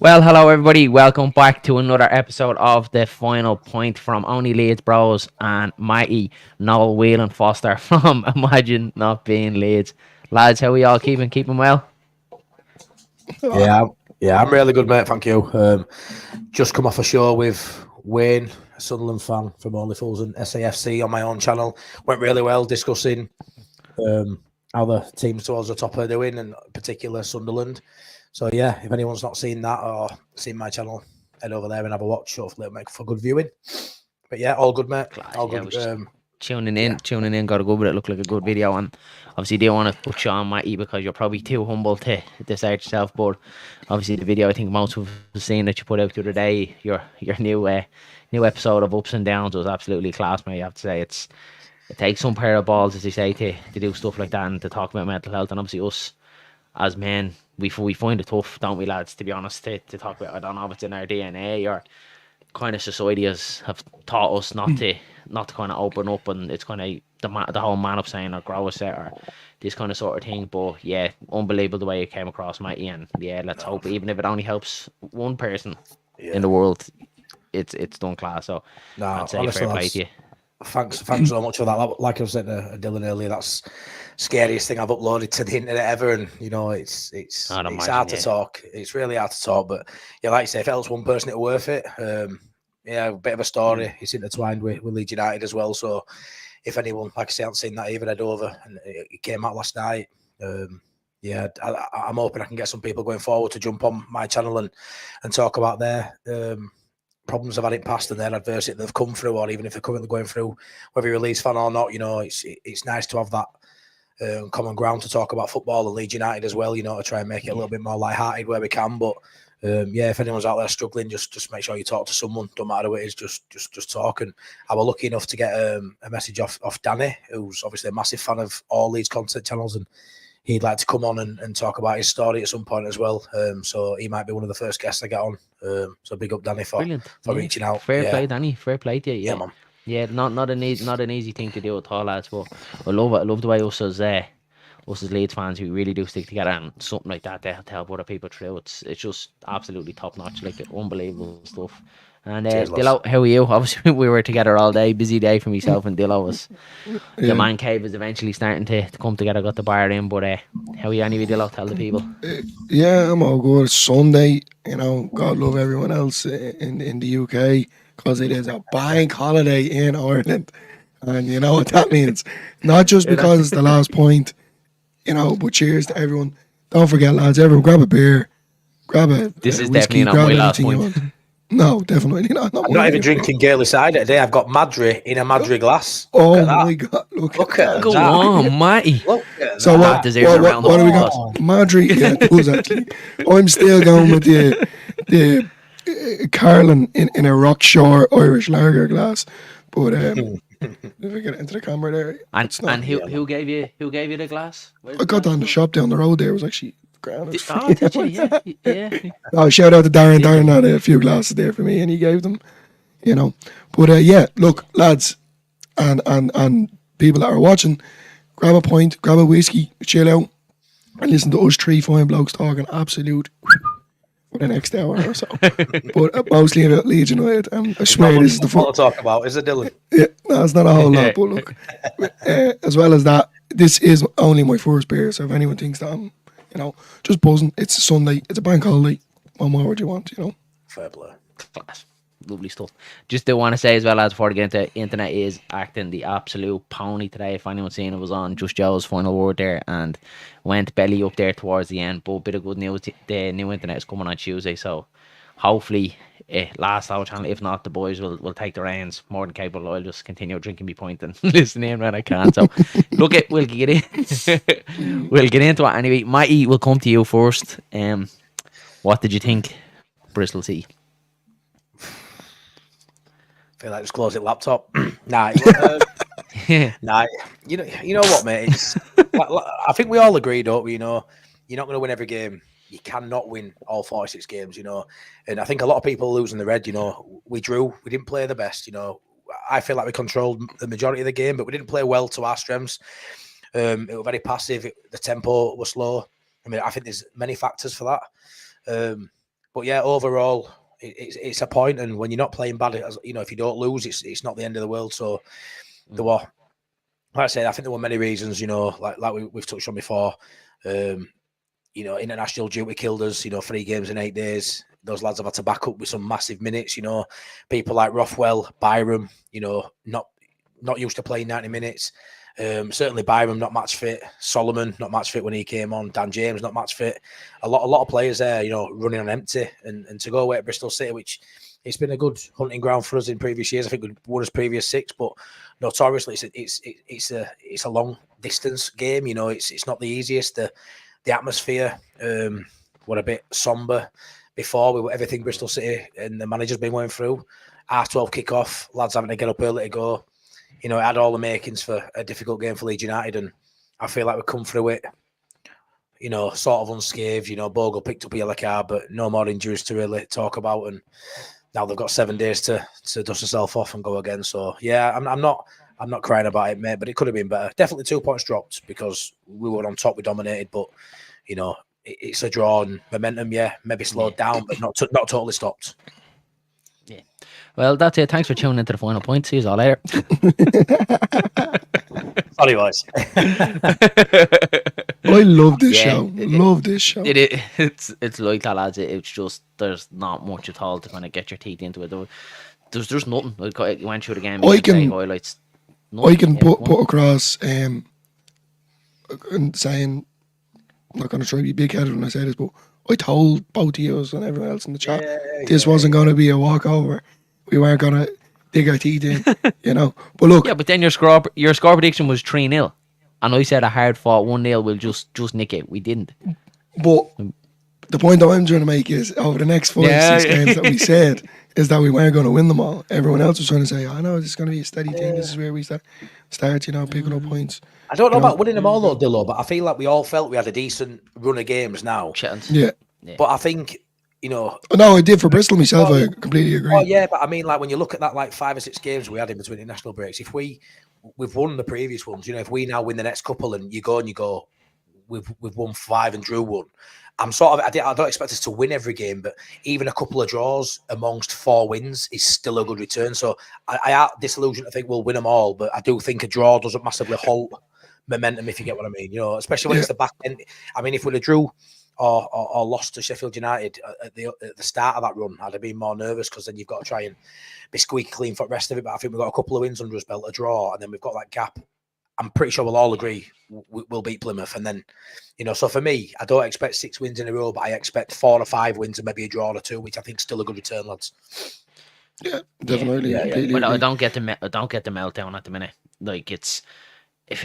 Well, hello everybody. Welcome back to another episode of the Final Point from Only Leeds Bros and Matty, Noel Whelan Foster from Imagine Not Being Leeds. Lads, how are we all keeping? Keeping well? Yeah, I'm really good, mate. Thank you. Just come off a show with Wayne, a Sunderland fan from Only Fools and SAFC on my own channel. Went really well discussing how the teams towards the top are doing, and in particular Sunderland. So yeah, if anyone's not seen that or seen my channel, head over there and have a watch. Hopefully it'll make for good viewing. But yeah, all good, mate. Class, All yeah, good. tuning in, got a good bit. It looked like a good video, and obviously didn't want to put you on, Matty, because you're probably too humble to decide yourself. But obviously the video, I think most of us have seen that you put out the other day, your new episode of Ups and Downs was absolutely class, mate. You have to say it takes some pair of balls, as they say, to do stuff like that and to talk about mental health. And obviously us as men, we find it tough, don't we, lads? To be honest, to talk about. I don't know if it's in our DNA or kind of society have taught us not to kind of open up, and it's kind of the whole man up saying or grow a set or this kind of sort of thing. But yeah, unbelievable the way it came across, Matty, and yeah, let's hope even if it only helps one person in the world, it's done class. So I'd say honestly, fair play to you. Thanks so much for that. Like I said to Dylan earlier, that's scariest thing I've uploaded to the internet ever, and you know it's hard to talk. It's really hard to talk, but yeah, like you say, if it helps one person, it's worth it. Yeah, a bit of a story. It's intertwined with Leeds United as well. So if anyone, like I say, hasn't seen that either, head over. And it came out last night. Yeah, I'm hoping I can get some people going forward to jump on my channel and talk about their problems they've had in the past and their adversity they've come through, or even if they're currently going through, whether you're a Leeds fan or not. You know, it's nice to have that common ground to talk about football and Leeds United as well. You know, to try and make it a little bit more light-hearted where we can. But yeah, if anyone's out there struggling, just make sure you talk to someone. Don't matter who it is, just talk. And I was lucky enough to get a message off Danny, who's obviously a massive fan of all Leeds content channels, and he'd like to come on and talk about his story at some point as well. So he might be one of the first guests I get on. So big up Danny for reaching out. Fair play, Danny. Fair play to you. Yeah, man. Yeah, not an easy thing to do at all, lads. But I love it. I love the way us as Leeds fans, we really do stick together, and something like that to help other people through. It's just absolutely top notch, like unbelievable stuff. And Dillo, how are you? Obviously, we were together all day. Busy day for myself and Dillo. Was the man cave is eventually starting to come together. Got the bar in, but how are you anyway, Dillo? Tell the people. Yeah, I'm all good. Sunday, you know, God love everyone else in the UK, because it is a bank holiday in Ireland, and you know what that means. Not just because it's the last point, you know, but cheers to everyone. Don't forget, lads, everyone grab a beer, grab a This is whiskey, definitely not grab my last anything you point. want. No, definitely not. I'm not even drinking Gaelic cider today. I've got Madry in a Madry glass. Oh my God! Look at that. Go on, Matty. So what do we got? Madry, yeah, exactly. I'm still going with the Carlin in a Rockshore Irish lager glass, but if we get into the camera there, and who gave you the glass? I got down the shop down the road there. It was actually grand. Did you? Yeah. Oh, shout out to Darren. Darren had a few glasses there for me, and he gave them, you know. But yeah, look, lads, and people that are watching, grab a pint, grab a whiskey, chill out, and listen to us three fine blokes talking absolute for the next hour or so. But mostly about Leeds United. I swear this is the fun to talk about, is it, Dylan? Yeah, no, it's not a whole lot. But look, as well as that, this is only my first beer. So if anyone thinks that I'm, you know, just buzzing, it's a Sunday, it's a bank holiday. What more would you want, you know? Fair play. Class. Lovely stuff. Just do want to say as well, as before we get into internet, is acting the absolute pony today. If anyone's seen it, was on Just Joe's final word there and went belly up there towards the end. But a bit of good news, the new internet is coming on Tuesday, so hopefully last our channel. If not, the boys will take the reins. More than capable. I'll just continue drinking me point and listening when I can. So look, we'll get in. We'll get into it anyway. Matty, will come to you first. What did you think, Bristol City? Feel like just close the laptop. Nah, you know what, mate? It's, I think we all agree, don't we? You know, you're not going to win every game. You cannot win all 46 games, you know. And I think a lot of people losing the red, you know, we drew. We didn't play the best, you know. I feel like we controlled the majority of the game, but we didn't play well to our strengths. It was very passive. The tempo was slow. I mean, I think there's many factors for that. But yeah, overall, it's a point, and when you're not playing bad, if you don't lose, it's not the end of the world. So there were, like I said, I think there were many reasons. Like we've touched on before. International duty killed us. 3 games in 8 days. Those lads have had to back up with some massive minutes. People like Rothwell, Byram. Not used to playing 90 minutes. Certainly Byram not match fit. Solomon not match fit when he came on. Dan James not match fit. A lot of players there, running on empty, and to go away at Bristol City, which it's been a good hunting ground for us in previous years. I think we won us previous 6, but notoriously it's a long distance game. It's not the easiest. The atmosphere were a bit somber before with everything Bristol City and the manager's been going through. R12 kick-off, lads having to get up early to go. It had all the makings for a difficult game for Leeds United, and I feel like we've come through it, sort of unscathed. Bogle picked up a yellow card, but no more injuries to really talk about, and now they've got 7 days to dust themselves off and go again. So yeah, I'm not crying about it, mate, but it could have been better. Definitely 2 points dropped because we were on top, we dominated, but it's a draw, and momentum, maybe slowed down, but not totally stopped. Yeah. Well, that's it. Thanks for tuning into the final point. See you all later. Sorry, boys. I love this show. Love this show. It's like that, lads. It's just there's not much at all to kind of get your teeth into it. There's just nothing. Like, you went through the game. I can highlights. I can put across and saying, I'm not going to try to be big-headed when I say this, but I told both of you and everyone else in the chat this wasn't going to be a walkover. We weren't going to dig our teeth in, But look. Yeah, but then your score prediction was 3-0. And I said a hard-fought 1-0 will just nick it. We didn't. But the point that I'm trying to make is over the next 5-6 games that we said is that we weren't going to win them all. Everyone else was trying to say, no, this is going to be a steady thing. This is where we start picking up points. I don't know about winning them all though, Dillo, but I feel like we all felt we had a decent run of games now. Yeah. But I think, No, I did for Bristol myself. I completely agree. Oh, yeah, but I mean, like, when you look at that, like, 5 or 6 games we had in between international breaks, if we've won the previous ones, if we now win the next couple and you go, we've won 5 and drew 1. I don't expect us to win every game, but even a couple of draws amongst 4 wins is still a good return. So I am disillusioned to think we'll win them all, but I do think a draw doesn't massively halt momentum, if you get what I mean. Especially when it's the back end. I mean, if we'd have drew or lost to Sheffield United at the start of that run, I'd have been more nervous because then you've got to try and be squeaky clean for the rest of it. But I think we've got a couple of wins under us belt, a draw, and then we've got that gap. I'm pretty sure we'll all agree we'll beat Plymouth. And then, so for me, I don't expect 6 wins in a row, but I expect 4 or 5 wins and maybe a draw or 2, which I think is still a good return, lads. Yeah, definitely. Yeah. But I don't get the meltdown at the minute. Like, it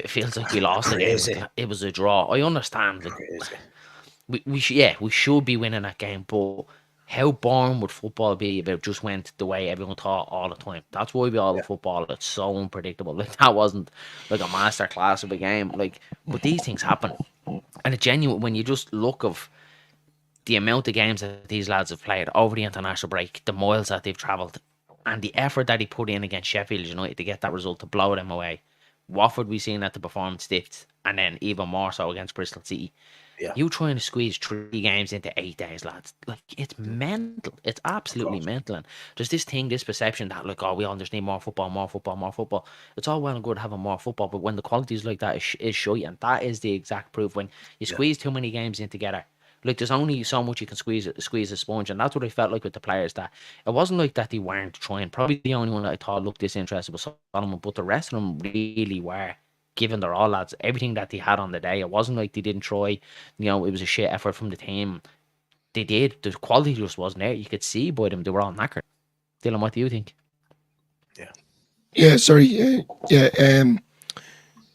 feels like we lost it. It was a draw. I understand. Like, we should be winning that game, but how boring would football be if it just went the way everyone thought all the time? That's why we all love football. It's so unpredictable. Like, that wasn't like a master class of a game. Like, but these things happen, and it's genuine when you just look of the amount of games that these lads have played over the international break, the miles that they've travelled, and the effort that he put in against Sheffield United to get that result, to blow them away. Watford we seen at the performance dipped, and then even more so against Bristol City. Yeah. You trying to squeeze 3 games into 8 days, lads. Like, it's mental. It's absolutely mental. And there's this perception that, like, we all just need more football. It's all well and good having more football, but when the quality is like that, is shite. And that is the exact proof. When you squeeze too many games in together, like, there's only so much you can squeeze a sponge. And that's what I felt like with the players, that it wasn't like that they weren't trying. Probably the only one that I thought looked disinterested was Solomon, but the rest of them really were giving their all, lads. Everything that they had on the day, it wasn't like they didn't try. It was a shit effort from the team. They did. The quality just wasn't there. You could see by them they were all knackered. Dylan, what do you think? Yeah, sorry. Yeah.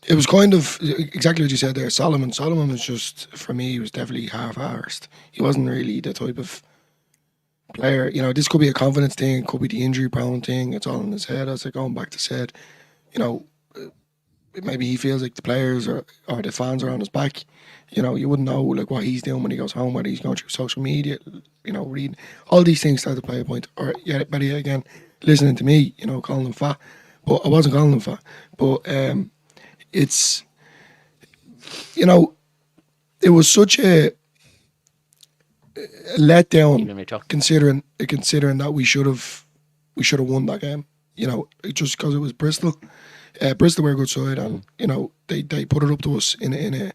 It was kind of exactly what you said there. Solomon was just, for me, he was definitely half-arsed. He wasn't really the type of player. This could be a confidence thing, it could be the injury-prone thing. It's all in his head, as going back to said. Maybe he feels like the players or the fans are on his back. You wouldn't know like what he's doing when he goes home, whether he's going through social media, reading. All these things start to play a point. Or better yet again, listening to me, calling him fat. But I wasn't calling him fat. But it was such a let down considering that we should have won that game. You know, just because it was Bristol. Bristol were a good side, and you know they put it up to us in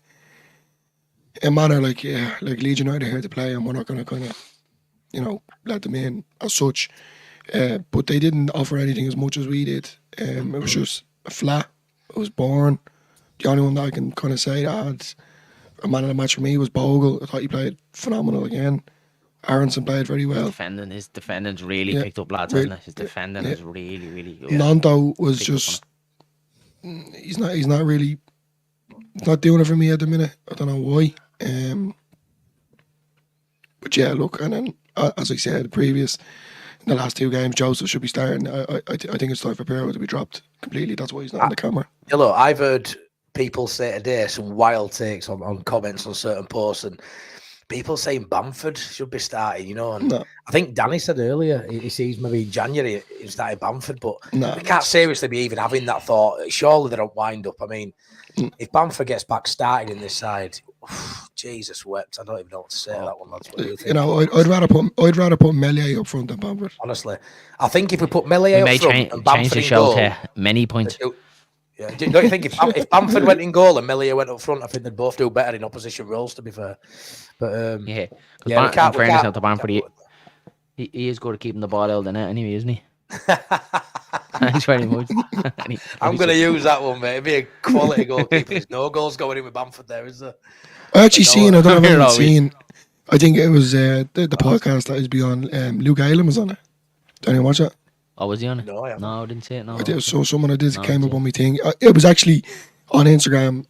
a manner like Leeds United here to play, and we're not going to kind of let them in as such. But they didn't offer anything as much as we did. It was just flat. It was boring. The only one that I can kind of say that had a man of the match for me was Bogle. I thought he played phenomenal again. Aronson played very well. His defending's really picked up, lads, hasn't it? His defending is really, really good. Nanto was just he's not doing it for me at the minute. I don't know why. But yeah, look, and then as I said previous, in the last two games, Joseph should be starting. I think it's time for Pirro to be dropped completely. That's why he's not on the camera. Yeah, look, I've heard people say today some wild takes on comments on certain posts, and people saying Bamford should be starting, you know. And I think Danny said earlier he sees maybe in January he started Bamford, but we can't seriously be even having that thought. Surely they don't wind up. I mean, if Bamford gets back started in this side, Jesus wept. I don't even know what to say to that one, lads. What do you think? You know, I'd rather put Meslier up front than Bamford. Honestly, I think if we put Meslier up front and Bamford in goal, to many points. Yeah, don't you think if Bamford went in goal and Meslier went up front, I think they'd both do better in opposition roles, to be fair. But in fairness to Bamford, he is good at keeping the ball out of the net anyway, isn't he? Thanks very much. I'm going to use that one, mate. It'd be a quality goalkeeper. There's no goals going in with Bamford there, is there? I actually seen, I don't know if I've seen, I think it was the podcast that is beyond, Luke Aylan was on it. Don't you watch it? Oh, was he on it? No, I didn't see it. No. I did, so someone I did came up on me thing. It was actually on Instagram,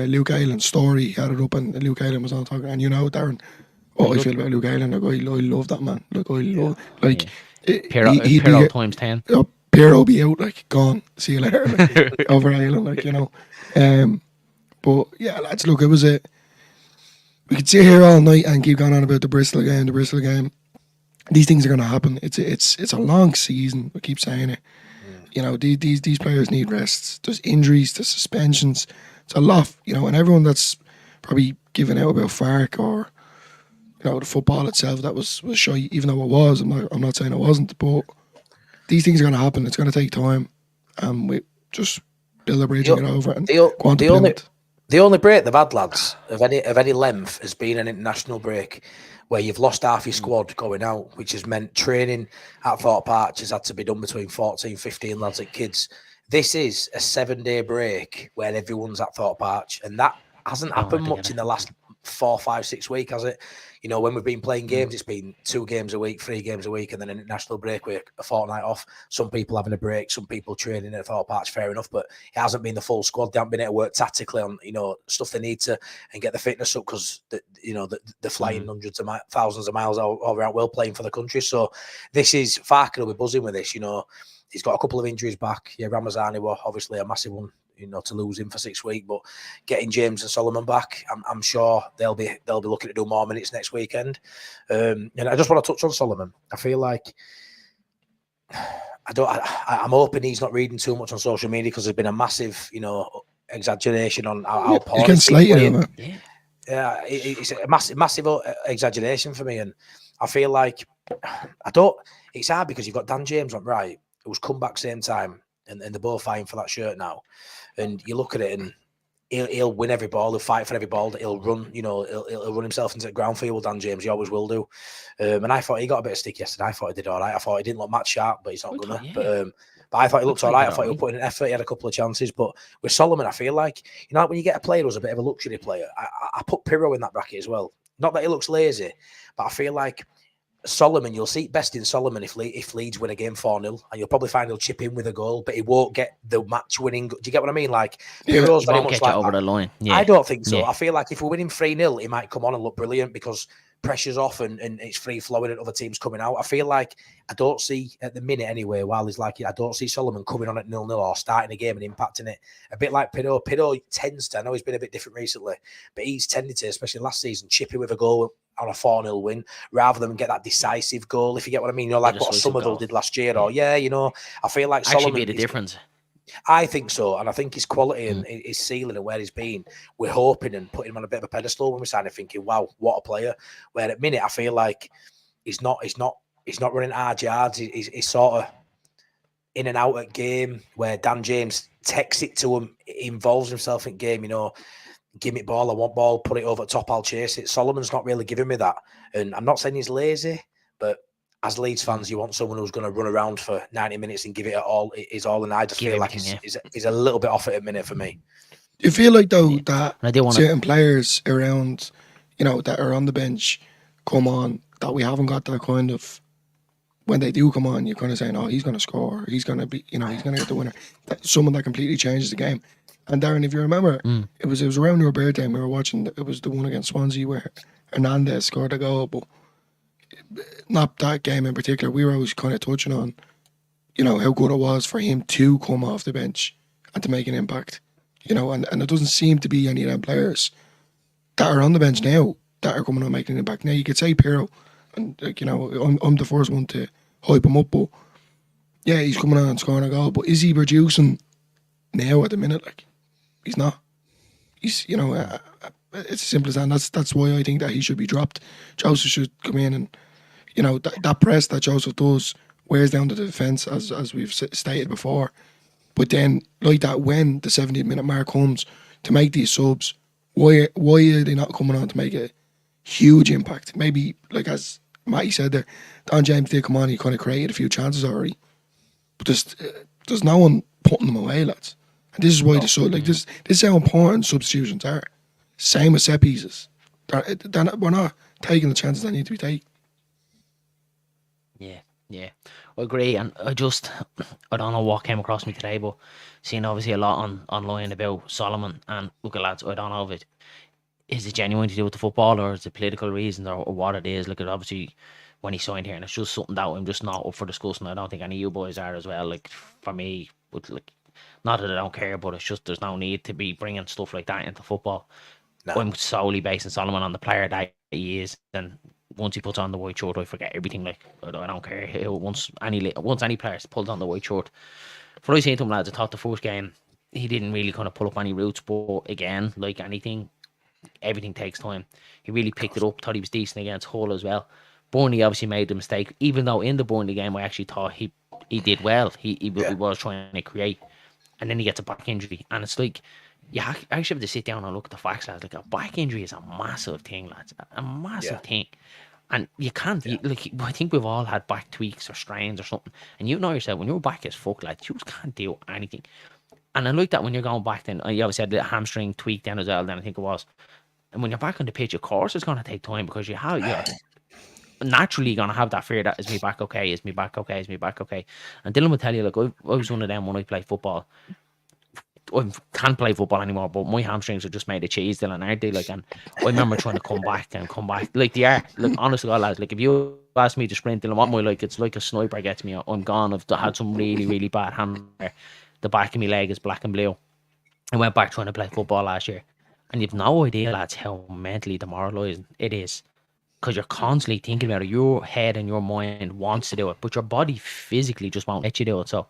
Luke Aylan's story. He had it up and Luke Aylan was on talking. And you know, Darren, what I feel about Luke Aylan. Like, I love that man. Like, I love, like, Pirro times 10. Pirro be out, like, gone. See you later. Like, over Aylan, like, you know. But yeah, lads, look, it was we could sit here all night and keep going on about the Bristol game. These things are going to happen. It's a long season. I keep saying it. You know, these players need rests. There's injuries, there's suspensions. It's a lot, you know, and everyone that's probably giving out about Fark or, you know, the football itself, that was shy, even though it was. I'm not saying it wasn't, but these things are going to happen. It's going to take time, and we just build a bridge and get over it. And go on to Plymouth. The only break they've had, lads, of any length has been an international break where you've lost half your squad going out, which has meant training at Thorpe Arch has had to be done between 14, 15 lads and kids. This is a 7-day break where everyone's at Thorpe Arch, and that hasn't happened much in the last 4, 5, 6 weeks, has it? You know, when we've been playing games, it's been 2 games a week, 3 games a week, and then an international break with a fortnight off. Some people having a break, some people training at Thorpe Arch, fair enough, but it hasn't been the full squad. They haven't been able to work tactically on, you know, stuff they need to and get the fitness up because, they're flying hundreds of thousands of miles around world playing for the country. So this is, Farke will be buzzing with this, you know. He's got a couple of injuries back. Yeah, Ramazani were obviously a massive one, you know, to lose him for 6 weeks. But getting James and Solomon back, I'm sure they'll be looking to do more minutes next weekend. And I just want to touch on Solomon. I feel like I'm hoping he's not reading too much on social media because there's been a massive, you know, exaggeration on how poor he's slated. Yeah, it's a massive exaggeration for me, and I feel like it's hard because you've got Dan James on right, who's come back same time, and they're both fighting for that shirt now. And you look at it, and he'll win every ball, he'll fight for every ball, he'll run, you know, he'll run himself into the ground for you, Dan James. He always will do. And I thought he got a bit of stick yesterday. I thought he did all right. I thought he didn't look match sharp, but he's not gonna. Yeah. But I thought he looked all right. I thought he was putting an effort. He had a couple of chances. But with Solomon, I feel like, you know, when you get a player who's a bit of a luxury player, I put Pirro in that bracket as well. Not that he looks lazy, but I feel like Solomon, you'll see it best in Solomon if Leeds win a game 4-0, and you'll probably find he'll chip in with a goal, but he won't get the match winning. Do you get what I mean? Like, Pirro's very much like over the line. Yeah. I don't think so. Yeah. I feel like if we're winning 3-0, he might come on and look brilliant because pressure's off and it's free flowing and other teams coming out. I feel like I don't see at the minute anyway, while he's like it, I don't see Solomon coming on at 0-0 or starting a game and impacting it. A bit like Pirro. Pirro tends to, I know he's been a bit different recently, but he's tended to, especially last season, chip in with a goal on a 4-0 win rather than get that decisive goal, if you get what I mean. You know, like what Somerville did last year, or you know, I feel like Solomon actually be the difference. I think so, and I think his quality and his ceiling and where he's been, we're hoping and putting him on a bit of a pedestal when we signed him, thinking, "Wow, what a player!" Where at minute I feel like he's not running hard yards. He's sort of in and out at game where Dan James takes it to him, he involves himself in game. Give me ball, I want ball, put it over the top, I'll chase it. Solomon's not really giving me that, and I'm not saying he's lazy, but as Leeds fans, you want someone who's going to run around for 90 minutes and give it all. And I just feel like he's a little bit off it a minute for me. You feel like though that certain players around, that are on the bench come on, that we haven't got that kind of, when they do come on, you're kind of saying, oh, he's going to score, he's going to be, he's going to get the winner. Someone that completely changes the game. And Darren, if you remember, it was around your birthday and we were watching, it was the one against Swansea where Hernandez scored a goal, but not that game in particular. We were always kind of touching on, how good it was for him to come off the bench and to make an impact, and it doesn't seem to be any of them players that are on the bench now that are coming on making an impact. Now, you could say Pirro, and I'm the first one to hype him up, but yeah, he's coming on and scoring a goal, but is he producing now at the minute? Like, he's not. He's, it's as simple as that. That's why I think that he should be dropped. Joseph should come in and, that press that Joseph does wears down the defence, as we've stated before. But then, like that, when the 70-minute mark comes to make these subs, why are they not coming on to make a huge impact? Maybe, like as Matty said there, Don James did come on, he kind of created a few chances already. But there's no one putting them away, lads. And this is why this is how important substitutions are. Same with set pieces. We're not taking the chances that need to be taken. Yeah, I agree. And I don't know what came across me today, but seeing obviously a lot online about Solomon, and look at lads, I don't know if is it genuine to do with the football or is it political reasons or what it is. Like, it obviously when he signed here, and it's just something that I'm just not up for discussing. I don't think any of you boys are as well. Like, for me, but like, not that I don't care, but it's just there's no need to be bringing stuff like that into football. No. I'm solely basing Solomon on the player that he is, and once he puts on the white shirt, I forget everything. Like, I don't care. Once any players pulled on the white shirt, for I saying to him, lads, I thought the first game he didn't really kind of pull up any roots, but again, like anything, everything takes time. He really picked it up. Thought he was decent against Hull as well. Burnley obviously made the mistake, even though in the Burnley game I actually thought he did well. He was trying to create, and then he gets a back injury, and it's like, you actually have to sit down and look at the facts, lads. Like, a back injury is a massive thing, lads. A massive thing. And you can't, I think we've all had back tweaks or strains or something. And you know yourself, when your back is fucked, lads, you just can't do anything. And I like that when you're going back, then you obviously had the hamstring tweak then as well, then I think it was. And when you're back on the pitch, of course it's going to take time, because you're naturally going to have that fear that, is me back okay? Is me back okay? Is me back okay? And Dylan will tell you, like, I was one of them when I played football. I can't play football anymore, but my hamstrings are just made of cheese, Dylan, aren't they? Like, and I remember trying to come back. Like, they are. Like, honestly, lads, like, if you ask me to sprint, Dylan, what it's like a sniper gets me, I'm gone. I've had some really, really bad hand. The back of my leg is black and blue. I went back trying to play football last year, and you've no idea, lads, how mentally demoralising it is, because you're constantly thinking about it. Your head and your mind wants to do it, but your body physically just won't let you do it. So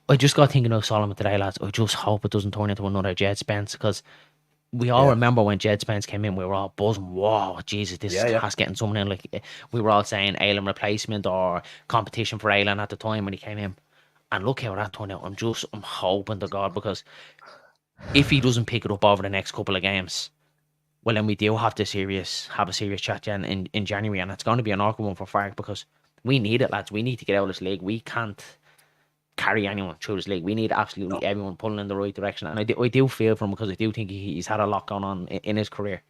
I just got thinking of Solomon today, lads. I just hope it doesn't turn into another Jed Spence, because we all remember when Jed Spence came in, we were all buzzing. Whoa, Jesus, this is getting someone in. Like, we were all saying Aylan replacement or competition for Aylan at the time when he came in. And look how that turned out. I'm hoping to God, because if he doesn't pick it up over the next couple of games, well, then we do have a serious chat in January, and it's going to be an awkward one for Fark, because we need it, lads. We need to get out of this league. We can't carry anyone through this league. We need absolutely everyone pulling in the right direction, and I do feel for him, because I do think he's had a lot going on in his career,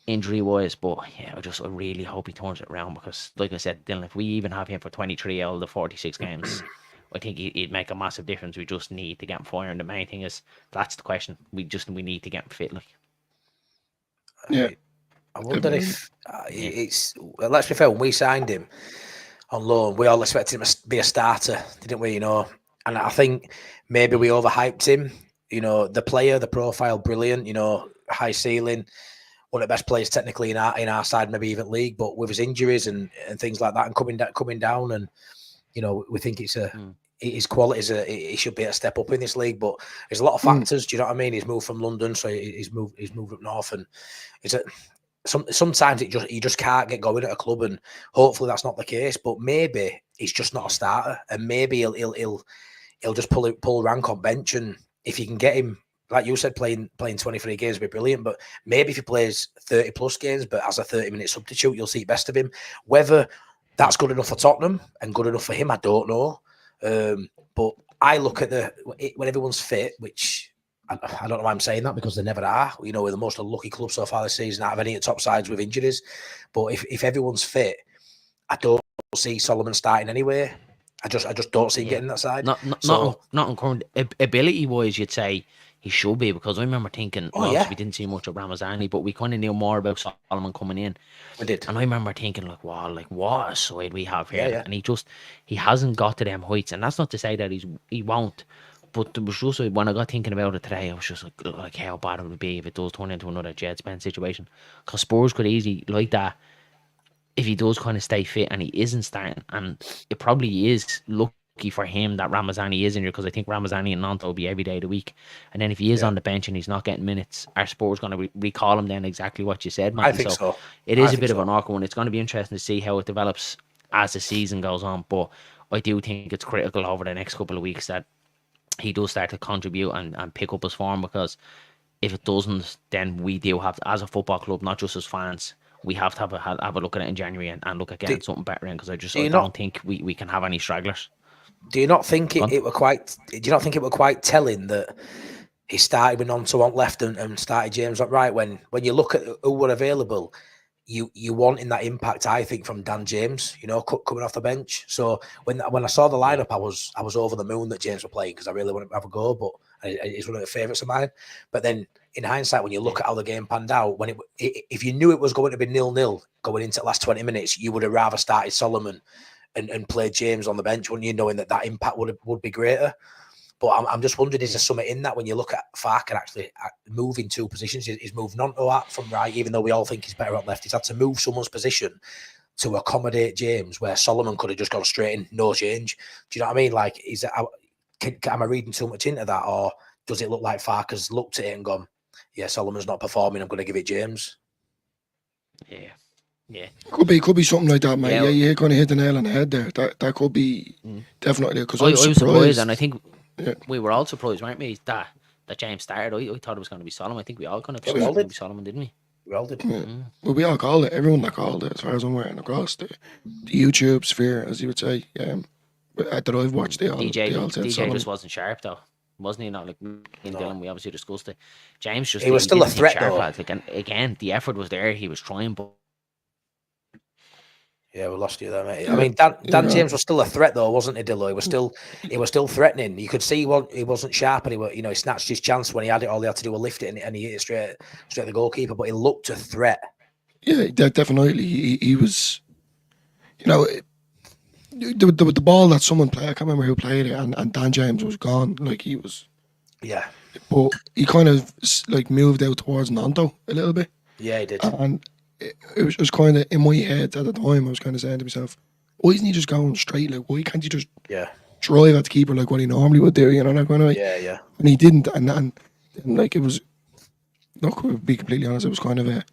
injury wise. But yeah, I really hope he turns it around, because, like I said, Dylan, if we even have him for 23 out of the 46 games, I think he'd make a massive difference. We just need to get him firing. The main thing is, that's the question. We need to get him fit. Like, yeah, I wonder if it's. Let's be fair. When we signed him on loan, we all expected him to be a starter, didn't we? And I think maybe we overhyped him. The player, the profile, brilliant. High ceiling, one of the best players technically in our side, maybe even league. But with his injuries and things like that, and coming down, and we think it's his qualities he should be a step up in this league. But there's a lot of factors. Do you know what I mean? He's moved from London, so he's moved up north, and sometimes you just can't get going at a club, and hopefully that's not the case. But maybe he's just not a starter, and maybe he'll just pull rank on bench, and if you can get him, like you said, playing 23 games would be brilliant. But maybe if he plays 30 plus games, but as a 30-minute substitute, you'll see best of him. Whether that's good enough for Tottenham and good enough for him, I don't know. But I look at when everyone's fit, which I don't know why I'm saying that, because they never are. You know, we're the most unlucky club so far this season out of any of the top sides with injuries. But if everyone's fit, I don't see Solomon starting anyway. I just don't see him getting that side. Not on current ability wise, you'd say he should be, because I remember thinking, we didn't see much of Ramazani, but we kind of knew more about Solomon coming in. We did. And I remember thinking, like, wow, like what a side we have here. Yeah. And he hasn't got to them heights. And that's not to say that he won't. But it was just when I got thinking about it today, I was just like how bad it would be if it does turn into another Jed Spence situation. Because Spurs could easily, like that, if he does kind of stay fit and he isn't starting, and it probably is lucky for him that Ramazani is injured, because I think Ramazani and Nanto will be every day of the week. And then if he is on the bench and he's not getting minutes, our Spurs going to recall him then exactly what you said, Matty. I think so. It is a bit of an awkward one. It's going to be interesting to see how it develops as the season goes on. But I do think it's critical over the next couple of weeks that he does start to contribute and pick up his form, because if it doesn't, then we do have to, as a football club, not just as fans, we have to have a look at it in January and look at getting something better in, because I don't think we can have any stragglers. Do you not think it were quite? Do you not think it were quite telling that he started with Nonto on left and started James on right? When you look at who were available, you wanting that impact, I think, from Dan James, you know, coming off the bench. So when I saw the lineup, I was over the moon that James were playing, because I really wanted to have a go. But it's one of the favourites of mine. But then in hindsight, when you look at how the game panned out, if you knew it was going to be 0-0 going into the last 20 minutes, you would have rather started Solomon and played James on the bench, wouldn't you, knowing that impact would be greater. But I'm just wondering, is there something in that when you look at Farke actually moving two positions? He's moved Nonto out from right, even though we all think he's better on left. He's had to move someone's position to accommodate James, where Solomon could have just gone straight in, no change. Do you know what I mean? Like, am I reading too much into that, or does it look like Farke's looked at it and gone, yeah, Solomon's not performing, I'm going to give it James? Yeah. Could be something like that, mate. Yeah, you kind of hit the nail on the head there. That could be definitely, because I was surprised, and I think we were all surprised, weren't we, that James started. I thought it was going to be Solomon. I think we all kind of thought it was going to be Solomon, didn't we? We all did. Yeah. Well, we all called it. Everyone that called it, as far as I'm aware, and across the YouTube sphere, as you would say. That I've watched DJ just wasn't sharp though, wasn't he? Not like me and Dylan, we obviously discussed it. James he was still a threat though. Like, and again, the effort was there. He was trying, but yeah, we lost you there, mate. I mean, Dan James was still a threat though, wasn't he, Dillo? He was still threatening. You could see he wasn't sharp, and he snatched his chance when he had it. All he had to do was lift it, and he hit it straight at the goalkeeper. But he looked a threat. Yeah, definitely. He was, you know, the ball that someone played, I can't remember who played it, and Dan James was gone. Like, he was. Yeah. But he kind of like moved out towards Nanto a little bit. Yeah, he did. And it was kind of in my head at the time. I was kind of saying to myself, why isn't he just going straight? Like, why can't he just drive at the keeper like what he normally would do? You know, like, yeah. And he didn't, and like, it was. Look, to be completely honest, it was kind of a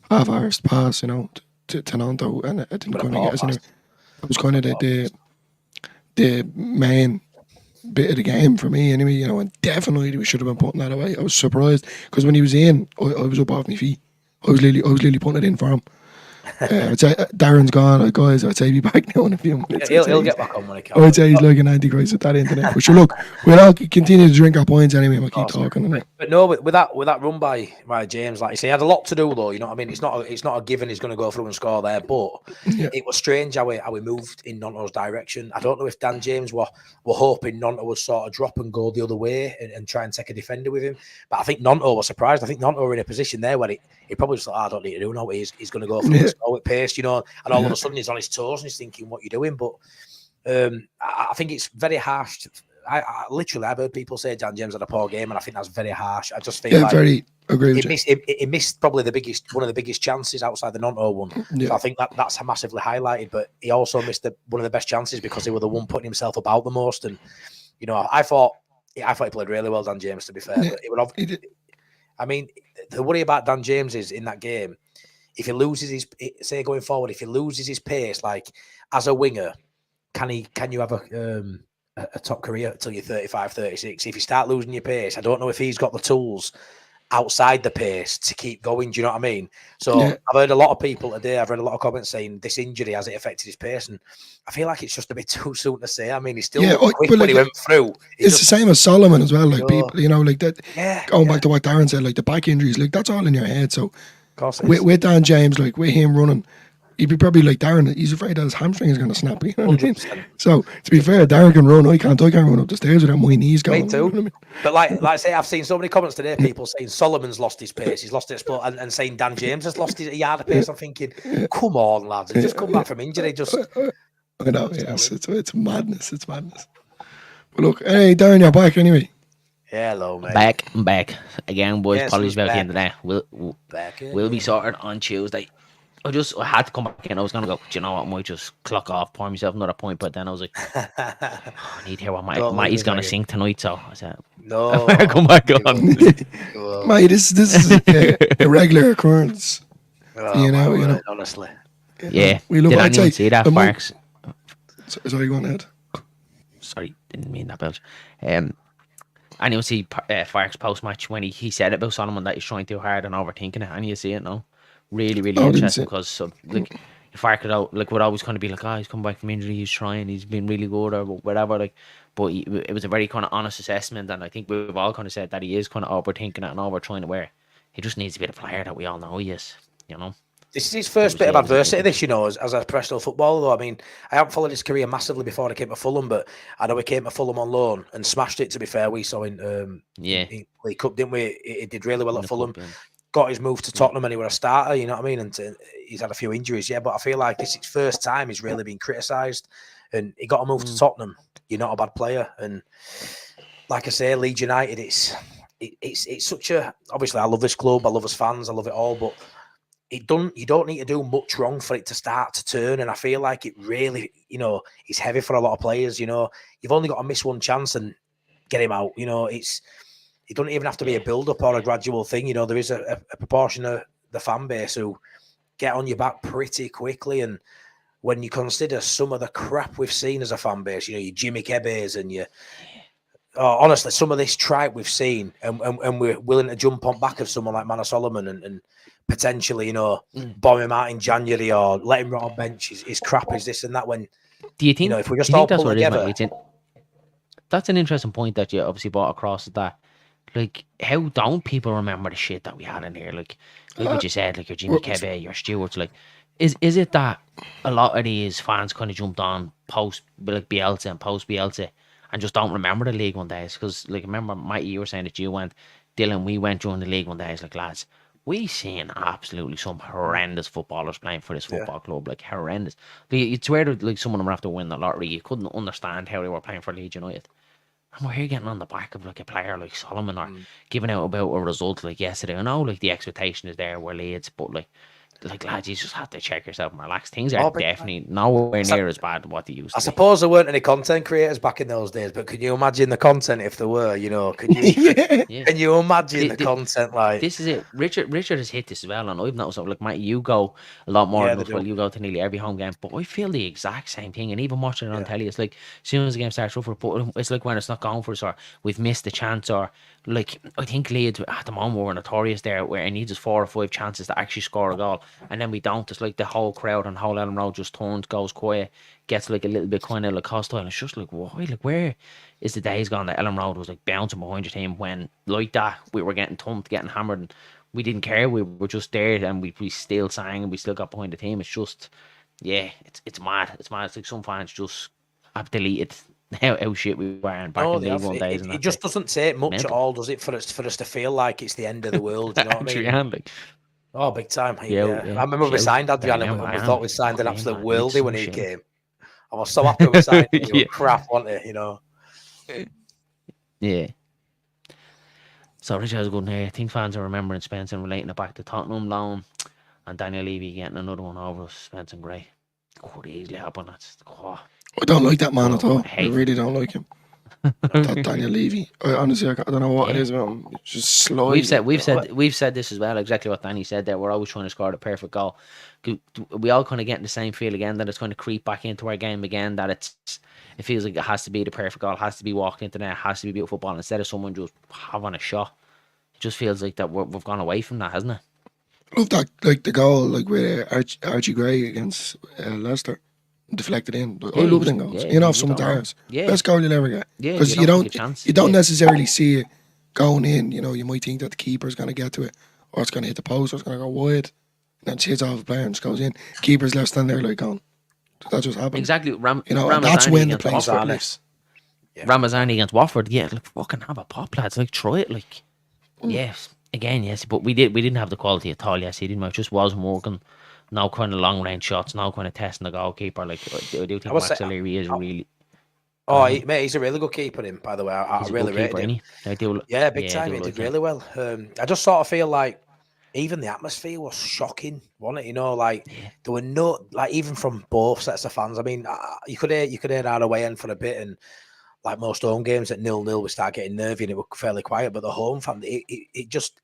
half-arsed pass, you know, to Nanto, and it didn't kind of get us anywhere. It was kind of the main bit of the game for me anyway, you know, and definitely we should have been putting that away. I was surprised, because when he was in, I was up off my feet. I was literally putting it in for him. I'd say Darren's gone, guys. I'd say be back now in a few minutes. He'll get back on when he can. I'd say he's like an antichrist with that internet. But sure, look, we'll all continue to drink our points anyway, and we'll keep talking. But no, with that run by James, like you say, he had a lot to do though. You know what I mean? It's not a given he's going to go through and score there. But it was strange how we moved in Nonto's direction. I don't know if Dan James were hoping Nonto would sort of drop and go the other way and try and take a defender with him. But I think Nonto was surprised. I think Nonto were in a position there where he probably just thought, I don't need to do no. He's going to go through and score with pace, you know. And all of a sudden he's on his toes and he's thinking, what are you doing? But I think it's very harsh. I've heard people say Dan James had a poor game, and I think that's very harsh. I just feel Agree with he missed probably one of the biggest chances outside the Nanto one. Yeah. So I think that's massively highlighted. But he also missed one of the best chances because he was the one putting himself about the most. And I thought he played really well, Dan James. To be fair, but he did. I mean, the worry about Dan James is in that game, if he loses his going forward, if he loses his pace, like as a winger, can you have a top career until you're 35, 36? If you start losing your pace, I don't know if he's got the tools outside the pace to keep going. Do you know what I mean? So I've heard a lot of people today, I've read a lot of comments saying this injury, has it affected his pace? And I feel like it's just a bit too soon to say. I mean, he's still quick when he went through. It's the same as Solomon as well. Like people, like that. Going back to what Darren said, like the back injuries, like that's all in your head. So with Dan James, like with him running, he'd be probably like Darren. He's afraid that his hamstring is going to snap. You know what I mean? So to be fair, Darren can run. I can't run up the stairs without my knees going. Me too. You know what I mean? But like I say, I've seen so many comments today. People saying Solomon's lost his pace. He's lost it, and saying Dan James has lost his yard of pace. I'm thinking, come on, lads, he's just come back from injury. Just I know. Yes, it's madness. It's madness. But look, hey, Darren, you're back anyway. Hello, mate. I'm back again, boys. Yes, apologies about back. the end of that. We'll be sorted on Tuesday. I had to come back in. I was going to go, do you know what, I might just clock off, pour myself another point, but then I was like, I need to hear what Matty's going to sing tonight, so I said, no. Come back on. Mate, this is a regular occurrence. You know. Honestly. Yeah. Did anyone see that, Farks? Sorry, go on ahead. Sorry, didn't mean that, Belch. Anyone see Farks post-match when he said about Solomon that he's trying too hard and overthinking it, and you see it now? Really interesting because Fark would always kind of be like, he's come back from injury, he's trying, he's been really good or whatever, but it was a very kind of honest assessment, and I think we've all kind of said that he is kind of overthinking it and over trying to wear. He just needs to be the player that we all know he is, This is his first bit of adversity, as a professional footballer, though. I mean, I haven't followed his career massively before I came to Fulham, but I know he came to Fulham on loan and smashed it, to be fair. We saw in League Cup, didn't we? He did really well at Fulham. Got his move to Tottenham and he was a starter, you know what I mean? And he's had a few injuries, but I feel like this is his first time he's really been criticised. And he got a move to Tottenham. You're not a bad player. And like I say, Leeds United, it's such a... Obviously, I love this club. I love us fans. I love it all. But you don't need to do much wrong for it to start to turn. And I feel like it really, it's heavy for a lot of players. You've only got to miss one chance and get him out. It doesn't even have to be a build-up or a gradual thing. There is a proportion of the fan base who get on your back pretty quickly. And when you consider some of the crap we've seen as a fan base, your Jimmy Kebbes and honestly, some of this tripe we've seen, and we're willing to jump on back of someone like Manor Solomon and potentially, bomb him out in January or let him rot on bench. His crap is this and that. When do you think? If we just all pull together, that's an interesting point that you obviously brought across. That. Like, how don't people remember the shit that we had in here? Like what you said, like your Jimmy Kebe, your Stewarts. Like, is it that a lot of these fans kind of jumped on post Bielsa and post Bielsa and just don't remember the League One days? Because remember, Matty, you were saying that you went, Dylan, we went during the League One days. Like, lads, we seen absolutely some horrendous footballers playing for this football club. Like, horrendous. You'd swear that some of them would have to win the lottery. You couldn't understand how they were playing for Leeds United. And we're here getting on the back of a player like Solomon or giving out about a result like yesterday. I know the expectation is there, we're Leeds, but lads, you just have to check yourself and relax. Things are definitely nowhere near as bad as what they used to be. I suppose there weren't any content creators back in those days, but can you imagine the content if there were? Can you imagine the content? Like, this is it. Richard has hit this as well, and I've noticed like Mike, you go a lot more than us. Well, you go to nearly every home game, but I feel the exact same thing. And even watching it on telly, it's like as soon as the game starts over, but it's like when it's not going for us, or we've missed the chance, or like I think Leeds at the moment we're notorious there, where it needs us 4 or 5 chances to actually score a goal, and then we don't. It's like the whole crowd on whole Ellen Road just turns, goes quiet, gets like a little bit kind of like hostile. And it's just like, why? Like, where is the days gone that Ellen Road was like bouncing behind your team when like that we were getting thumped, getting hammered, and we didn't care. We were just there, and we still sang and we still got behind the team. It's just, it's mad. It's mad. It's like some fans just have deleted how shit we were and back in League One days. It just doesn't take much at all, does it, for us to feel like it's the end of the world? You know what I mean? Oh, big time. Yeah. I remember we signed Adrian and we thought we signed an absolute worldie when he came. I was so happy we signed him. Crap, wasn't it? Yeah. So Richard has a good day. I think fans are remembering Spence and relating it back to Tottenham loan and Daniel Levy getting another one over us. Spence and Gray. Could easily happen. I don't like that man at all. I I really don't like him. That Daniel Levy. Honestly, I don't know what it is about him. It's just slow. We've said this as well. Exactly what Danny said there. We're always trying to score the perfect goal. We all kind of getting the same feel again that it's going to creep back into our game again. That it feels like it has to be the perfect goal. It has to be walking into net. It has to be beautiful football instead of someone just having a shot. It just feels like that we've gone away from that, hasn't it? I love that, like the goal, like with Archie Gray against Leicester. Deflected in. I love them goals. Some of theirs. Best goal you'll ever get. Because you don't necessarily see it going in. You might think that the keeper's going to get to it, or it's going to hit the post, or it's going to go wide. And then it hits off the player and just goes in. Keeper's left standing there like going. That just happened. Exactly. That's when the place plays. Ramazani against Watford. Yeah, like fucking have a pop, lads. Like try it. Like yes, again, yes. But we didn't have the quality at all. Yes, he didn't. It just wasn't working. No kind of long range shots, no kind of testing the goalkeeper. Like I do think Max O'Leary is really. Mate, he's a really good keeper. Him, by the way, I really rate him. Big time. He did really well. I just sort of feel like even the atmosphere was shocking, wasn't it? There were no even from both sets of fans. I mean, you could hear our away end for a bit, and like most home games at 0-0, we start getting nervy and it was fairly quiet. But the home fan, it just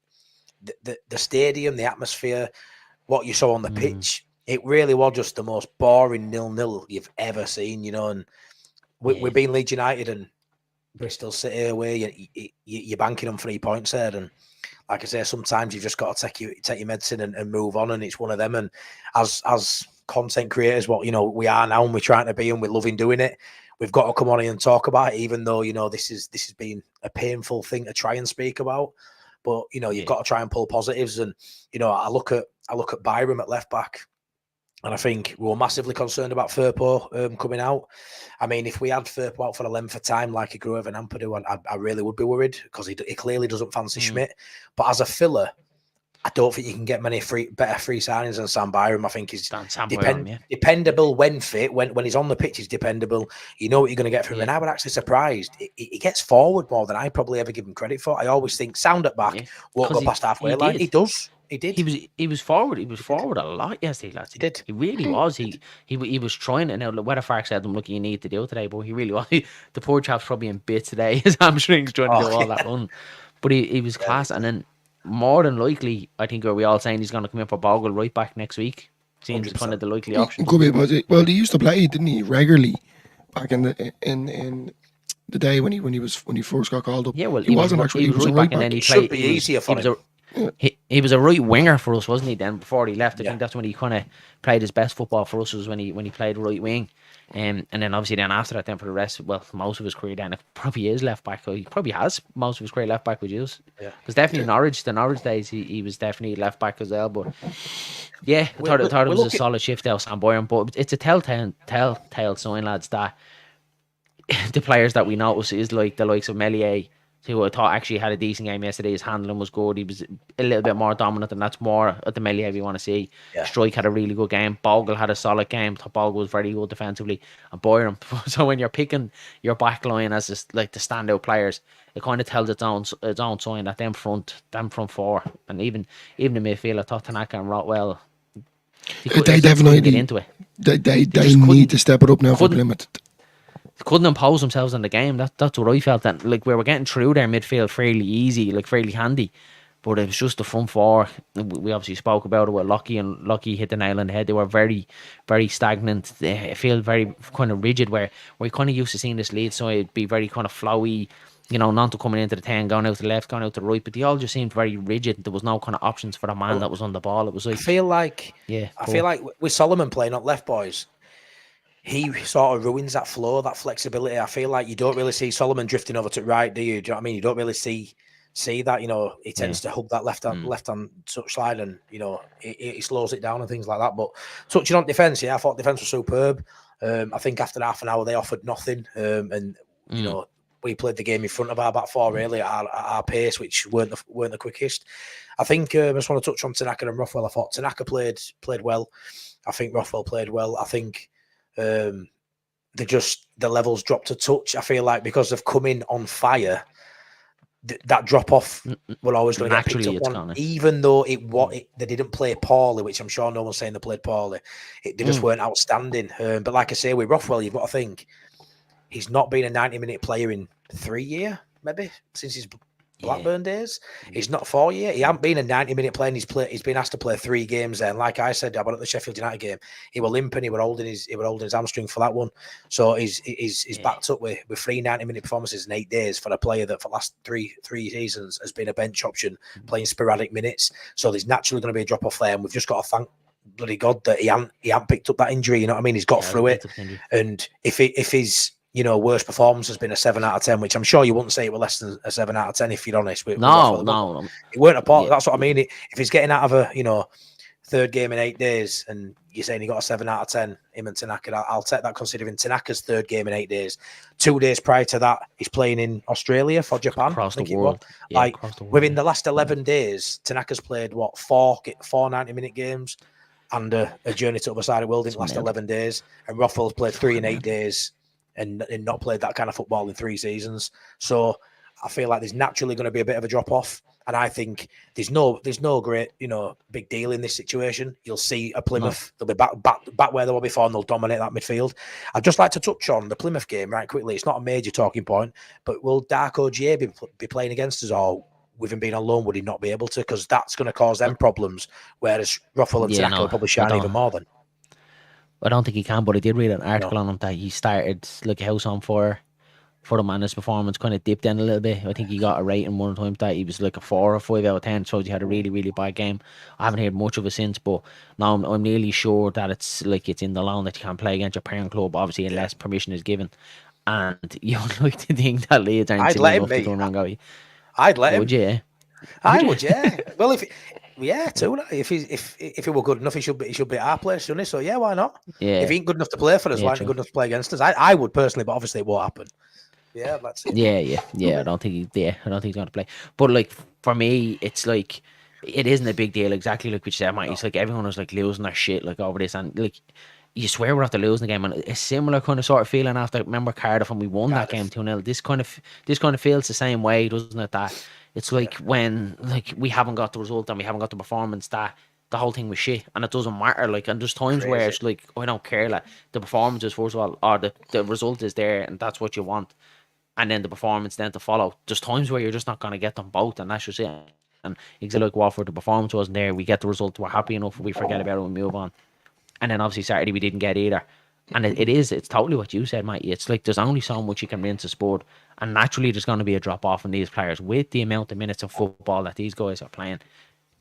the stadium, the atmosphere. What you saw on the pitch, it really was just the most boring 0-0 you've ever seen, and we've been Leeds United and Bristol City away. You're banking on 3 points there, and like I say, sometimes you've just got to take your medicine and move on, and it's one of them. And as content creators, what we are now, and we're trying to be, and we're loving doing it. We've got to come on here and talk about it, even though this has been a painful thing to try and speak about. But you've got to try and pull positives, and I look at Byram at left back, and I think we were massively concerned about Firpo coming out. I mean, if we had Firpo out for a length of time, like he grew over in Ampadu, I really would be worried because he clearly doesn't fancy Schmidt. But as a filler, I don't think you can get many better free signings than Sam Byram. I think he's dependable when fit. When he's on the pitch, he's dependable. You know what you're going to get from him. And I was actually surprised. He gets forward more than I probably ever give him credit for. I always think sound at back, won't go past halfway line. He does. He did. He was forward. He was forward a lot yesterday, lads. He did. He really was. He was trying. And now Weatherfark said, "I'm looking, you need to do today," but he really was. The poor chap's probably in bits today. His hamstrings trying to do all that run. But he was class. And then more than likely, I think are we all saying he's going to come in for Bogle right back next week. Seems kind of the likely option. Could be, but well, he used to play, didn't he, regularly back in the day when he first got called up. Yeah, well, he wasn't actually. He was a right back. And then he should be easier for him. He was a right winger for us, wasn't he? Then before he left, I think that's when he kind of played his best football for us. Was when he played right wing, and then obviously then after that, then for the rest, most of his career, then it probably is left back. He probably has most of his career left back with you. Because definitely the Norwich days, he was definitely left back as well. But yeah, I thought it was a solid shift out of Sam Boyan, but it's a telltale sign, lads, that the players that we notice is like the likes of Melier, who I thought actually had a decent game yesterday. His handling was good. He was a little bit more dominant, and that's more at the Melier we want to see. Strike had a really good game. Bogle had a solid game. Bogle was very good defensively. And Byram. So when you're picking your back line as the standout players, it kind of tells its own sign that them front four, and even the midfield, I thought Tanaka and Rotwell, they definitely get into it. They need to step it up now for Plymouth. Couldn't impose themselves on the game. That's what I felt. That like we were getting through their midfield fairly easy, like fairly handy, but it was just the front four. We obviously spoke about it with Lockie, and Lockie hit the nail on the head. They were very, very stagnant. They feel very kind of rigid. Where we're kind of used to seeing this Leeds side be very kind of flowy, not to coming into the 10, going out to the left, going out to the right, but they all just seemed very rigid. There was no kind of options for the man that was on the ball. It was like I feel like with Solomon playing at left, boys, he sort of ruins that flow, that flexibility. I feel like you don't really see Solomon drifting over to right, do you? Do you know what I mean? You don't really see that. He tends to hug that left hand touch slide, and he slows it down and things like that. But touching on defence, I thought defence was superb. I think after half an hour they offered nothing, and we played the game in front of our back four really at our pace, which weren't the quickest. I think I just want to touch on Tanaka and Rothwell. I thought Tanaka played well. I think Rothwell played well. I think the levels dropped a touch. I feel like because of coming on fire, that drop off will always going to get picked Naturally, up on, even though they didn't play poorly, which I'm sure no one's saying they played poorly. They just weren't outstanding. But like I say, with Rothwell, you've got to think he's not been a 90-minute player in 3 years, maybe since his Blackburn days. He's not 4 years. He hasn't been a 90-minute player. He's been asked to play 3 games. Then, like I said, about at the Sheffield United game, he was limping. He was holding his hamstring for that one. So he's backed up with 3 90-minute performances in 8 days for a player that for the last three seasons has been a bench option, playing sporadic minutes. So there's naturally going to be a drop off there, and we've just got to thank bloody God that he hadn't picked up that injury. You know what I mean? He's got through it, and if his worst performance has been a 7 out of 10, which I'm sure you wouldn't say it was less than a 7 out of 10 if you're honest. No. It weren't a part. Yeah. That's what I mean. If he's getting out of a third game in 8 days, and you're saying he got a 7 out of 10, him and Tanaka, I'll take that considering Tanaka's third game in 8 days. 2 days prior to that, he's playing in Australia for Japan. Across the world. Within the last 11 days, Tanaka's played four 90-minute games and a journey to the other side of the world in the last 11 days, and Rothwell's played 3 in 8 days. And not played that kind of football in 3 seasons. So I feel like there's naturally going to be a bit of a drop off. And I think there's no great, big deal in this situation. You'll see a Plymouth, they'll be back where they were before, and they'll dominate that midfield. I'd just like to touch on the Plymouth game right quickly. It's not a major talking point, but will Darko J be playing against us, or with him being on loan, would he not be able to? Because that's going to cause them problems, whereas Rothwell and Tanaka will probably shine even more than. I don't think he can, but I did read an article on him that he started like a house on fire for him, and his performance kind of dipped in a little bit. I think he got a rating one time that he was like a 4 or 5 out of 10, so he had a really, really bad game. I haven't heard much of it since, but now I'm nearly sure that it's in the loan that you can't play against your parent club, obviously, unless permission is given. And you would like to think that Leeds aren't silly enough to turn around and go, I'd let him. Would you? I would, yeah. Well, if he were good enough, he should be at our place, shouldn't he? So yeah, why not? Yeah. If he ain't good enough to play for us, why ain't he good enough to play against us? I would personally, but obviously it won't happen. Yeah, that's it. Yeah. I don't think he's going to play. But like for me, it's like it isn't a big deal. Exactly like what you said, Mike. It's like everyone was like losing their shit like over this, and like you swear we're after losing the game, and a similar kind of sort of feeling after remember Cardiff when we won that game 2-0. This kind of feels the same way, doesn't it? That it's like when like we haven't got the result and we haven't got the performance, that the whole thing was shit, and it doesn't matter. Like, and there's times where it's like, I don't care. Like the performance is first of all, or the result is there, and that's what you want, and then the performance then to follow. There's times where you're just not going to get them both, and that's just it. And exactly like Watford, the performance wasn't there. We get the result, we're happy enough, we forget about it and move on. And then obviously Saturday we didn't get either. And it's totally what you said, mate. It's like there's only so much you can rinse a sport, and naturally there's going to be a drop off in these players with the amount of minutes of football that these guys are playing.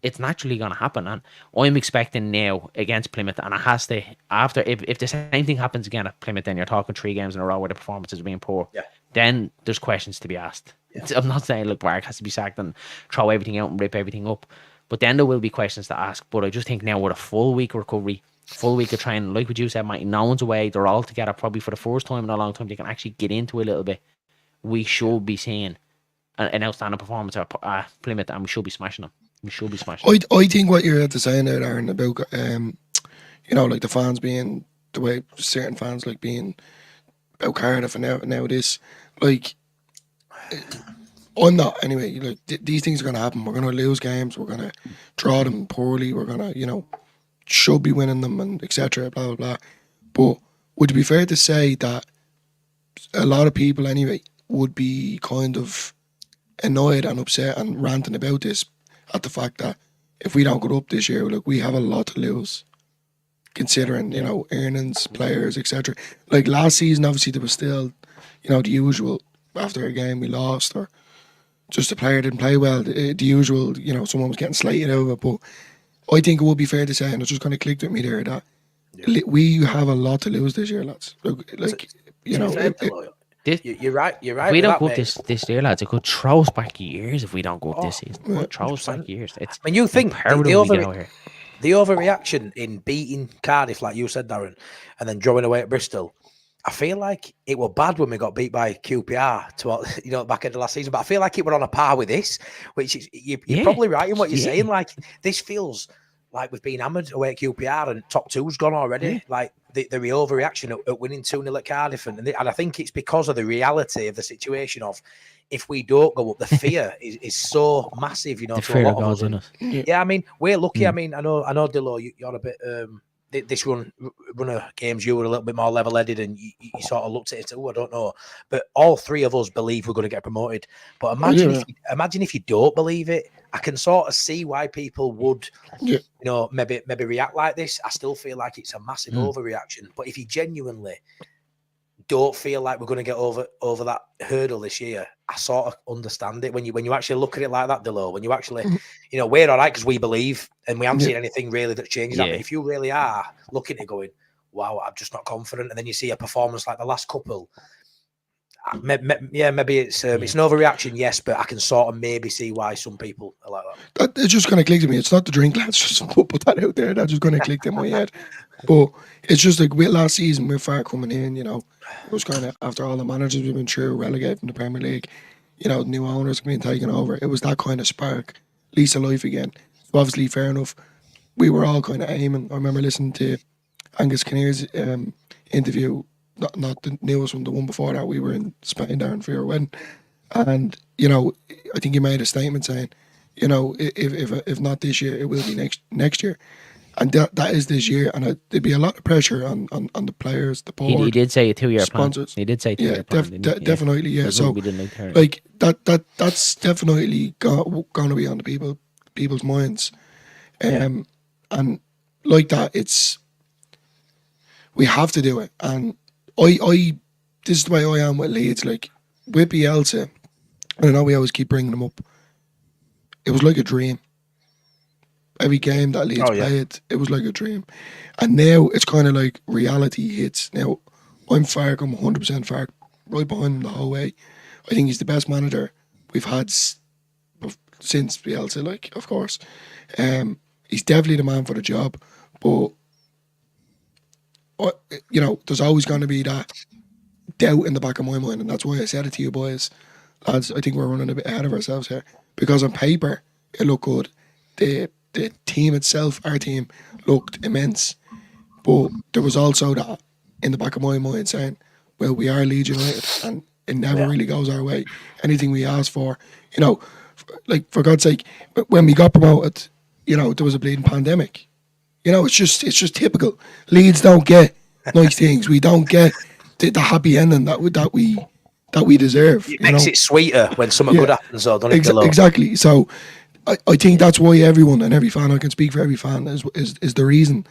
It's naturally going to happen, and I'm expecting now against Plymouth, and it has to, after if the same thing happens again at Plymouth, then you're talking 3 games in a row where the performances are being poor. Yeah. Then there's questions to be asked. Yeah. I'm not saying look, Bark has to be sacked and throw everything out and rip everything up, but then there will be questions to ask. But I just think now with a full week recovery, full week of training, like what you said, Matty, no one's away, they're all together probably for the first time in a long time, they can actually get into a little bit. We should be seeing an outstanding performance at Plymouth, and we should be smashing them. I think what you're saying there, Aaron, about like the fans being the way certain fans like being about Cardiff and now this, like I'm not anyway. Like these things are gonna happen. We're gonna lose games. We're gonna draw them poorly. We're gonna should be winning them and etc. Blah blah blah. But would it be fair to say that a lot of people anyway would be kind of annoyed and upset and ranting about this at the fact that if we don't go up this year, look, we have a lot to lose, considering earnings, players, etc. Like last season, obviously there was still the usual. After a game we lost, or just the player didn't play well, the usual, someone was getting slated out of it. But I think it would be fair to say, and it just kind of clicked with me there, that we have a lot to lose this year, lads. You're right. If we don't go up this year, lads, it could throw us back years if we don't go up this season. It could throw us back years. When you think the overreaction in beating Cardiff, like you said, Darren, and then drawing away at Bristol, I feel like it was bad when we got beat by QPR back in the last season, but I feel like it were on a par with this, which is, you're probably right in what you're saying. Like, this feels like we've been hammered away at QPR and top two's gone already. Yeah. Like the overreaction at winning 2-0 at Cardiff. And I think it's because of the reality of the situation of if we don't go up, the fear is so massive, you know, The to a fear lot of of God's us. in us. Yeah, I mean, we're lucky. I mean, I know, Dillo, you're a bit this run of games, you were a little bit more level-headed and you sort of looked at it, I don't know. But all three of us believe we're going to get promoted. But imagine if you don't believe it. I can sort of see why people would, you know, maybe react like this. I still feel like it's a massive overreaction. But if you genuinely don't feel like we're going to get over that hurdle this year, I sort of understand it when you actually look at it like that, Delo. When you actually, you know, we're all right because we believe and we haven't seen anything really that changes that. But if you really are looking at it going, wow, I'm just not confident, and then you see a performance like the last couple, maybe it's an overreaction, yes, but I can sort of maybe see why some people are like that. It's just going to click to me. It's not the drink, lads. Just put that out there. That's just going to click in my head. But it's just like with last season, with Far coming in, you know, it was kind of after all the managers we've been through, relegated from the Premier League, you know, new owners being taken over. It was that kind of spark, lease of life again. So obviously, fair enough. We were all kind of aiming. I remember listening to Angus Kinnear's interview, not the newest one, the one before that. We were in Spain there for your wedding, and you know, I think he made a statement saying, you know, if not this year, it will be next year. And that is this year, and there'd be a lot of pressure on the players, the board. He did say a 2-year sponsors. Plan. He did say 2-year plan. Definitely, yeah. So, like that's definitely going to be on the people's minds, and like that, we have to do it. And I this is the way I am with Leeds. Like with Bielsa, and I know we always keep bringing him up. It was like a dream. Every game that Leeds played, it was like a dream. And now it's kind of like reality hits. Now, I'm 100% Fark, right behind him the whole way. I think he's the best manager we've had since Bielsa, like, of course. He's definitely the man for the job. But, you know, there's always going to be that doubt in the back of my mind. And that's why I said it to you boys. Lads, I think we're running a bit ahead of ourselves here. Because on paper, it looked good. The team itself, our team, looked immense. But there was also that in the back of my mind saying, well, we are Leeds United and it never really goes our way. Anything we ask for, you know, like for God's sake, when we got promoted, you know, there was a bleeding pandemic. You know, it's just typical. Leeds don't get nice things. We don't get the happy ending that we deserve. It makes it sweeter when something good happens, though, doesn't it? Exactly. So I think that's why everyone and every fan, I can speak for every fan, is the reason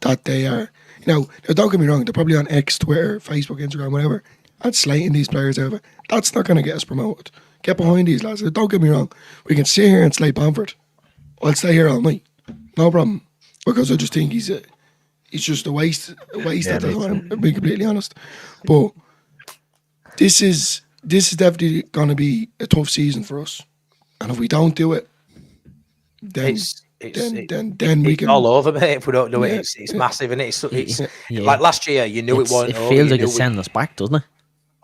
that they are. You know, don't get me wrong, they're probably on X, Twitter, Facebook, Instagram, whatever, and slating these players over. That's not going to get us promoted. Get behind these lads. Don't get me wrong. We can sit here and slate Bamford. I'll stay here all night. No problem. Because I just think he's just a waste at the time, to be completely honest. But this is definitely going to be a tough season for us. And if we don't do it, then we can all over, mate. If we don't do it, it's massive, and it's like last year. You knew it wasn't. It feels like it's sending us back, doesn't it?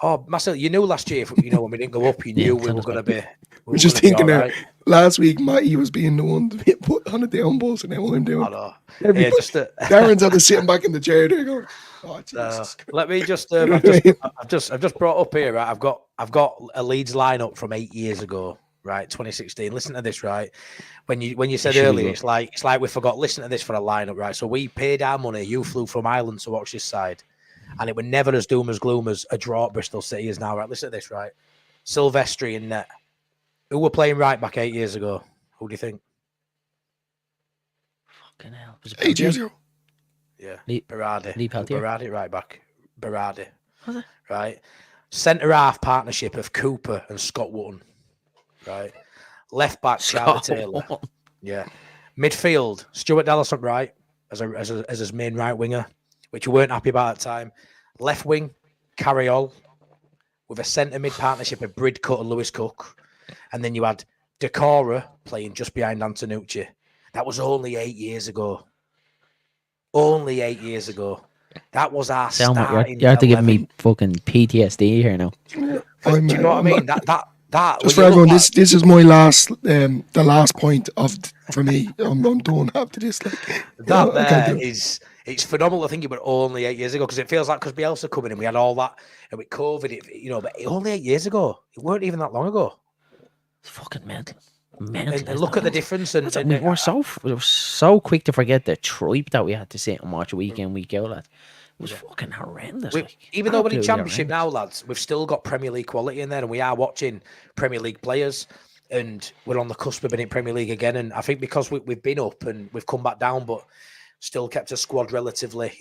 Oh, massive! You knew last year, you know, when we didn't go up, you knew we were going to be. We're just thinking there. Last week, Matty was being the one to be put on a down bus, and now I'm doing. I know. Darren's had to sitting back in the chair there going, "Oh Jesus!" Let me just. I've just brought up here. Right, I've got a Leeds lineup from 8 years ago. Right, 2016. Listen to this, right? When you said earlier, it's like we forgot. Listen to this for a lineup, right? So we paid our money. You flew from Ireland to watch this side, and it were never as doom as gloom as a draw at Bristol City is now. Right, listen to this, right? Silvestri in net. Who were playing right back 8 years ago? Who do you think? Fucking hell! 8 years ago. Yeah, Berardi. Berardi right back. Berardi. Was it? Right. Centre half partnership of Cooper and Scott Wootton. Right, left back Charlie Taylor. Yeah, midfield Stuart Dallas up right as his main right winger, which we weren't happy about at the time. Left wing Carriol with a centre mid partnership of Bridcut and Lewis Cook, and then you had Decorah playing just behind Antonucci. That was only 8 years ago. Only 8 years ago. That was our starting. You have to give me fucking PTSD here now. Do you know what I mean? That just for everyone, this is my last, the last point for me. I'm done after this. Like, it's phenomenal to think it was only 8 years ago, because it feels like because Bielsa coming in, we had all that, and with COVID, but only 8 years ago. It weren't even that long ago. It's fucking mental. And look at the difference. And we were so quick to forget the tripe that we had to sit and watch week in, week out, lads. It was fucking horrendous. Even though we're in Championship now, lads, we've still got Premier League quality in there, and we are watching Premier League players, and we're on the cusp of being in Premier League again. And I think because we've been up and we've come back down, but still kept a squad relatively,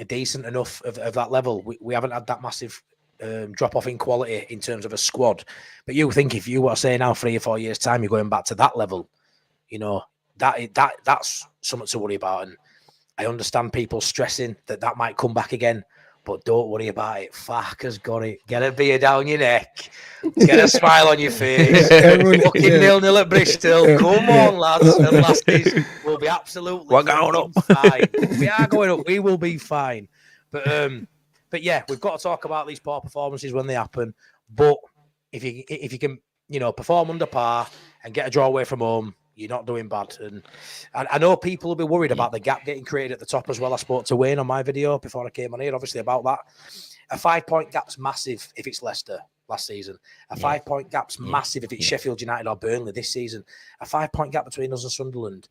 decent enough of that level. We haven't had that massive drop off in quality in terms of a squad. But you think if you were to say now 3 or 4 years time you're going back to that level, that's something to worry about. And I understand people stressing that might come back again, but don't worry about it. Farker's got it. Get a beer down your neck. Get a smile on your face. Fucking 0-0 at Bristol. Come on, lads. And last season will be absolutely We're going up. fine. We are going up. We will be fine. But yeah, we've got to talk about these poor performances when they happen. But if you can, perform under par and get a draw away from home, you're not doing bad. And I know people will be worried about the gap getting created at the top as well. I spoke to Wayne on my video before I came on here, obviously, about that. A 5-point gap's massive if it's Leicester last season. A 5-point gap's massive if it's Sheffield United or Burnley this season. A 5-point gap between us and Sunderland,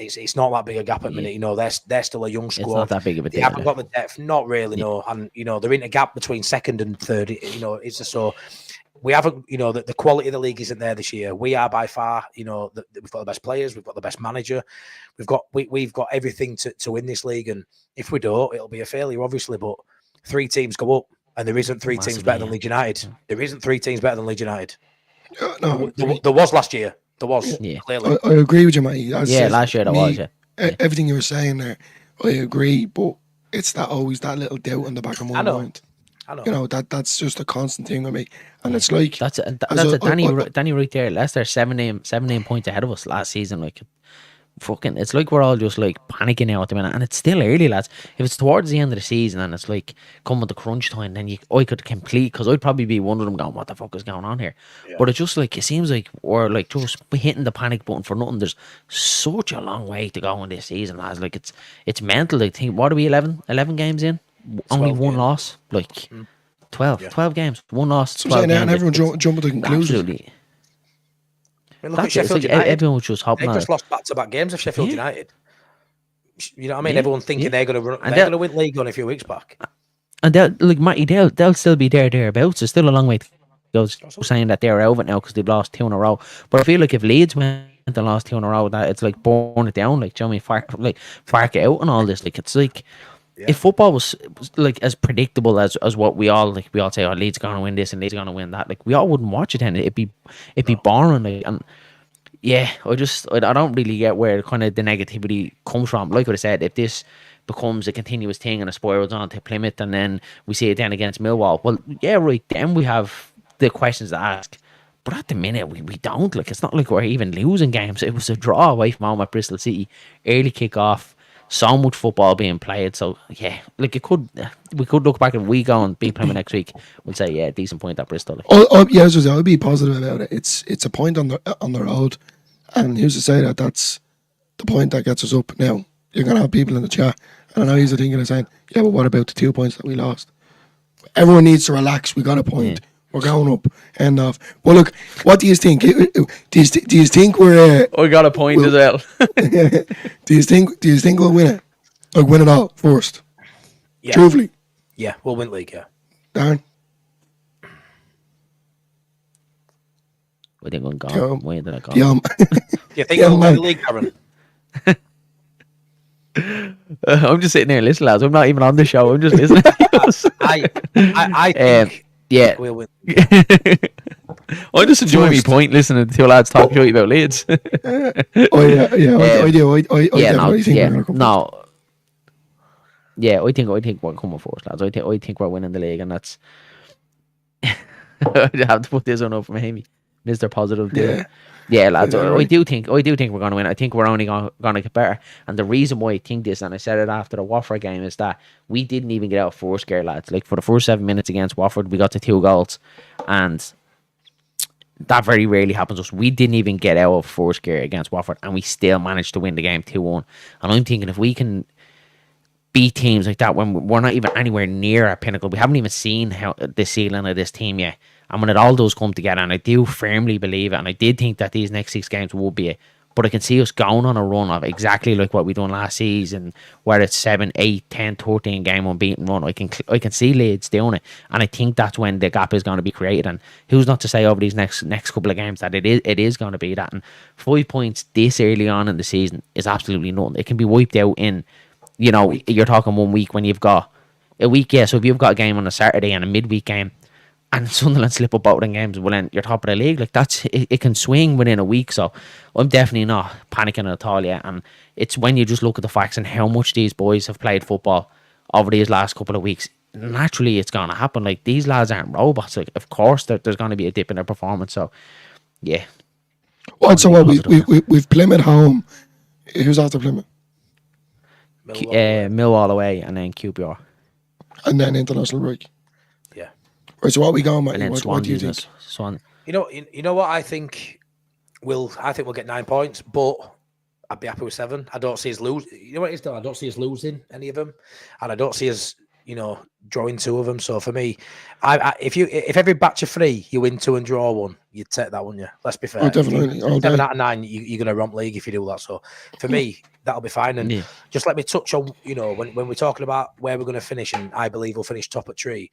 it's not that big a gap at the minute. They're still a young squad. It's not that big of a deal. They haven't got the depth, not really, no. And they're in a gap between second and third. It's just so we haven't. The quality of the league isn't there this year. We are by far. We've got the best players. We've got the best manager. We've got everything to win this league. And if we don't, it'll be a failure, obviously. But 3 teams go up, and there isn't 3 teams better than Leeds United. There isn't 3 teams better than Leeds United. No, there was last year. There was, clearly. I agree with you, Matty. Last year there was, everything you were saying there, I agree, but it's always that little doubt in the back of my mind. I know. That's just a constant thing with me. And it's like... That's Danny right there. Leicester 17 points ahead of us last season. Like, fucking, it's like we're all just like panicking now at the minute, and it's still early, lads. If it's towards the end of the season and it's like coming to crunch time, then I could complete, because I'd probably be one of them going, what the fuck is going on here? But it's just like, it seems like we're like just hitting the panic button for nothing. There's such a long way to go in this season, lads. Like, it's mental. I think, what are we, 11 games in? Only one loss. Like 12 games, one loss. So and everyone jump at the conclusion. Absolutely. I mean, look at Sheffield United. Everyone was just hopping. They just lost back-to-back games of Sheffield United. You know what I mean? Everyone thinking they're going to win league on a few weeks back. And Matty, they'll still be thereabouts. There's still a long way to go. Saying that they're out of it now because they've lost 2 in a row. But I feel like if Leeds went and lost 2 in a row, that it's like burn it down. Like, do you know what I mean? Fark it out and all this. Like, it's like, if football was like as predictable as what we all say, oh, Leeds are going to win this and Leeds are going to win that, like, we all wouldn't watch it then. It'd be boring. Like, and I don't really get where kind of the negativity comes from. Like what I said, if this becomes a continuous thing and it spirals on to Plymouth and then we see it then against Millwall, well, then we have the questions to ask. But at the minute, we don't. Like, it's not like we're even losing games. It was a draw away from home at Bristol City, early kick-off, so much football being played. So, like, we could look back and we go and beat Plymouth next week. We'll say, decent point at Bristol. Like. I'll be positive about it. It's a point on the road. And who's to say that's the point that gets us up? Now, you're going to have people in the chat, and I know he's thinking and saying, but what about the 2 points that we lost? Everyone needs to relax. We got a point. We're going up. End off. Well, look, what do you think? Do you think we're... we got a point as well. Do you think we'll win it? Like, win it all first? Yeah. Truthfully? Yeah, we'll win league, yeah. Darren? We think we'll go. Where did I go? Yeah. You think we'll win the league, Aaron? I'm just sitting here listening, lads. I'm not even on the show. I'm just listening. I think we'll win. I just enjoy my point listening to 2 lads talk shit about Leeds. I do. I definitely think we're going to come no. Yeah, I think we're coming first, lads. I think we're winning the league, and that's... I have to put this one up for Amy. Mr. Positive. Yeah, lads. I do think we're going to win. I think we're only going to get better. And the reason why I think this, and I said it after the Watford game, is that we didn't even get out of first gear, lads. Like, for the first 7 minutes against Watford, we got to 2 goals, and that very rarely happens to us. We didn't even get out of first gear against Watford, and we still managed to win the game 2-1. And I'm thinking if we can beat teams like that when we're not even anywhere near our pinnacle, we haven't even seen how the ceiling of this team yet. And when it all does come together, and I do firmly believe it, and I did think that these next 6 games will be it, but I can see us going on a run of exactly like what we done last season, where it's 7, 8, 10, 13 game unbeaten run. I can see Leeds doing it, and I think that's when the gap is going to be created. And who's not to say over these next couple of games that it is going to be that? And 5 points this early on in the season is absolutely nothing. It can be wiped out in, you're talking 1 week when you've got a week. Yeah, so if you've got a game on a Saturday and a midweek game, and Sunderland slip up both of games, well then you're top of the league. Like it can swing within a week. So I'm definitely not panicking at all yet. And it's when you just look at the facts and how much these boys have played football over these last couple of weeks, naturally it's gonna happen. Like, these lads aren't robots. Like, of course there's gonna be a dip in their performance. So yeah. We've Plymouth home. Who's after Plymouth? Millwall away, and then QPR, and then international break. Yeah. Right, so what we going, Matty? What do you think? Swan. You know what I think. We'll get 9 points, but I'd be happy with 7. I don't see us lose. You know what it is, though? I don't see us losing any of them, and I don't see us, drawing 2 of them. So for me, if every batch of 3 you win 2 and draw 1, you'd take that, wouldn't you? Let's be fair. Oh, definitely. 7 out of 9, you're going to romp league if you do that. So for me, that'll be fine. And just let me touch on, when we're talking about where we're going to finish, and I believe we'll finish top at 3.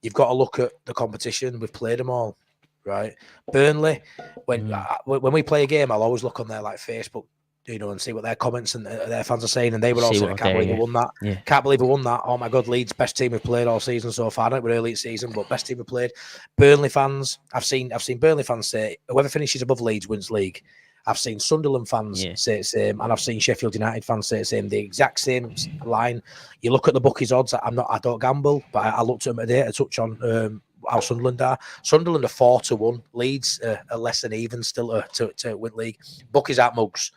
You've got to look at the competition. We've played them all, right? Burnley, when we play a game, I'll always look on their Facebook, and see what their comments and their fans are saying. And they were all saying, I can't believe we won that. Yeah. Can't believe we won that. Oh my God, Leeds, best team we've played all season so far. I know we're early in season, but best team we've played. Burnley fans, I've seen Burnley fans say, whoever finishes above Leeds wins league. I've seen Sunderland fans say the same, and I've seen Sheffield United fans say the same. The exact same line. You look at the bookies odds. I don't gamble, but I looked at them today to touch on how Sunderland are. Sunderland are 4-1. Leeds are less than even still to win league. Bookies aren't mugs.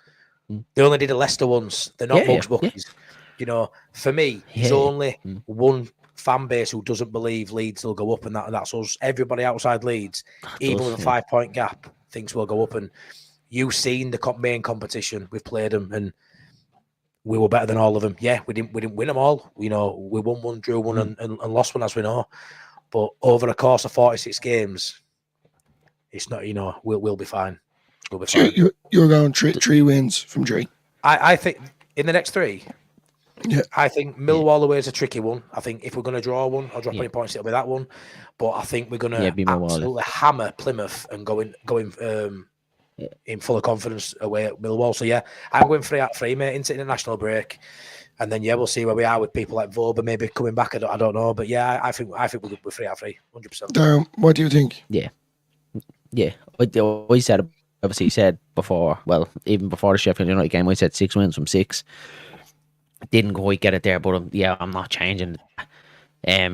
They only did a Leicester once. They're not mugs bookies. For me, there's only one fan base who doesn't believe Leeds will go up, and that's us. Everybody outside Leeds, even with a 5-point gap, thinks we'll go up. And you've seen the main competition. We've played them, and we were better than all of them. Yeah, we didn't win them all. We won 1, drew 1, and lost 1, as we know. But over the course of 46 games, it's not. We'll be fine. We'll be fine. You're going 3 wins from 3. I think in the next 3. Yeah. I think Millwall away is a tricky one. I think if we're going to draw 1 or drop any points, it'll be that one. But I think we're going to absolutely hammer Plymouth and going in full of confidence away at Millwall. So yeah, I'm going 3 out of 3, mate, into international break, and then we'll see where we are with people like Voba maybe coming back. I don't know, but yeah, I think we're 3 out of 3, 100%. Darren, what do you think? Yeah. I always said, obviously said before, well, even before the Sheffield United game, I said 6 wins from 6. Didn't quite get it there, but I'm not changing.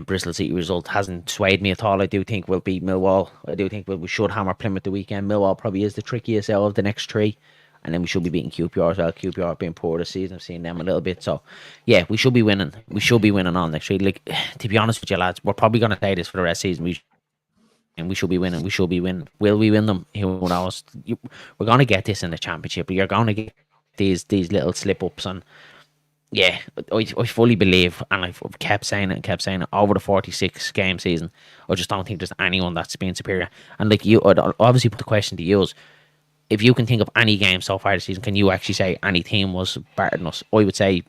Bristol City result hasn't swayed me at all. I do think we'll beat Millwall. I do think we should hammer Plymouth the weekend. Millwall probably is the trickiest out of the next 3. And then we should be beating QPR as well. QPR being poor this season. I've seen them a little bit. So, yeah, we should be winning. We should be winning on next week. Like, to be honest with you, lads, we're probably going to say this for the rest of the season. We should be winning. We should be winning. Will we win them? Who knows? We're going to get this in the Championship. But you're going to get these little slip-ups. And, yeah, I fully believe, and I've kept saying it, over the 46 game season, I just don't think there's anyone that's been superior. And like you, I'd obviously put the question to you: if you can think of any game so far this season, can you actually say any team was better than us? I would say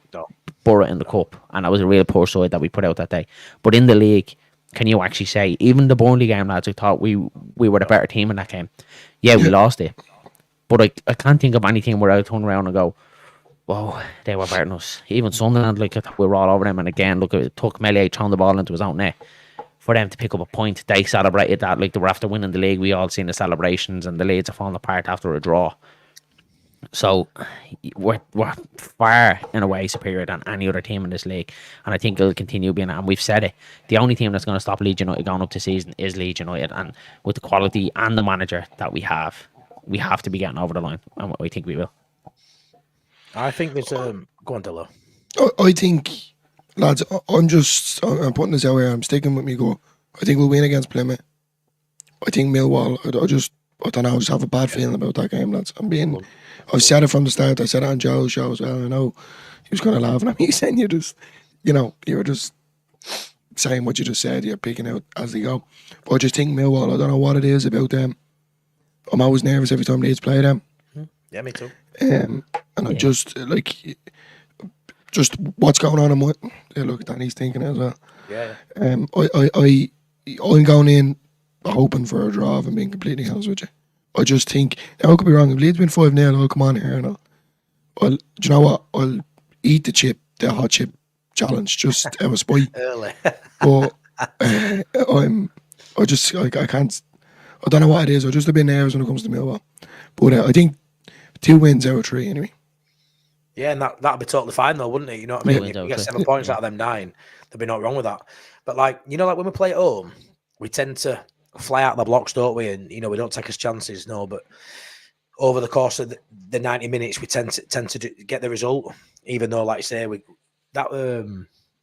Borough in the Cup, and that was a real poor side that we put out that day. But in the league, can you actually say, even the Burnley game, lads, I thought we were the better team in that game. Yeah, we lost it, but I can't think of any team where I turn around and go, whoa, they were better than us. Even Sunderland, like, we were all over them. And again, look, it took Melee throwing the ball into his own net for them to pick up a point. They celebrated that like they were after winning the league. We all seen the celebrations, and the Leeds are falling apart after a draw. So we're far in a way superior than any other team in this league, and I think it'll continue being. And we've said it, the only team that's going to stop Leeds United going up the season is Leeds United. And with the quality and the manager that we have to be getting over the line, and we think we will. I think there's go on, Dillo. I think, lads, I'm putting this out here. I'm sticking with me. I think we'll win against Plymouth. I think Millwall. I don't know, I just have a bad feeling about that game, lads. I said it from the start. I said it on Joe's show as well. I know he was kind of laughing at me saying you were just saying what you just said. You're picking out as they go. But I just think Millwall, I don't know what it is about them. I'm always nervous every time Leeds play them. Yeah, me too. And I just what's going on in my look at Danny's thinking as well. Yeah. I'm going in hoping for a draw, if I'm being completely honest with you. I just think, now I could be wrong, if Leeds win 5-0, I'll come on here and do you know what? I'll eat the hot chip challenge, just out of spite. Early. But I can't, I don't know what it is. I'm just a bit nervous when it comes to Millwall. But I think 2 wins out of 3 anyway. Yeah, and that'd be totally fine though, wouldn't it? You know what I mean? You get 7 points out of them 9. There'd be not wrong with that. But like when we play at home, we tend to fly out the blocks, don't we? And we don't take us chances, no. But over the course of the 90 minutes, we tend to get the result. Even though, like I say,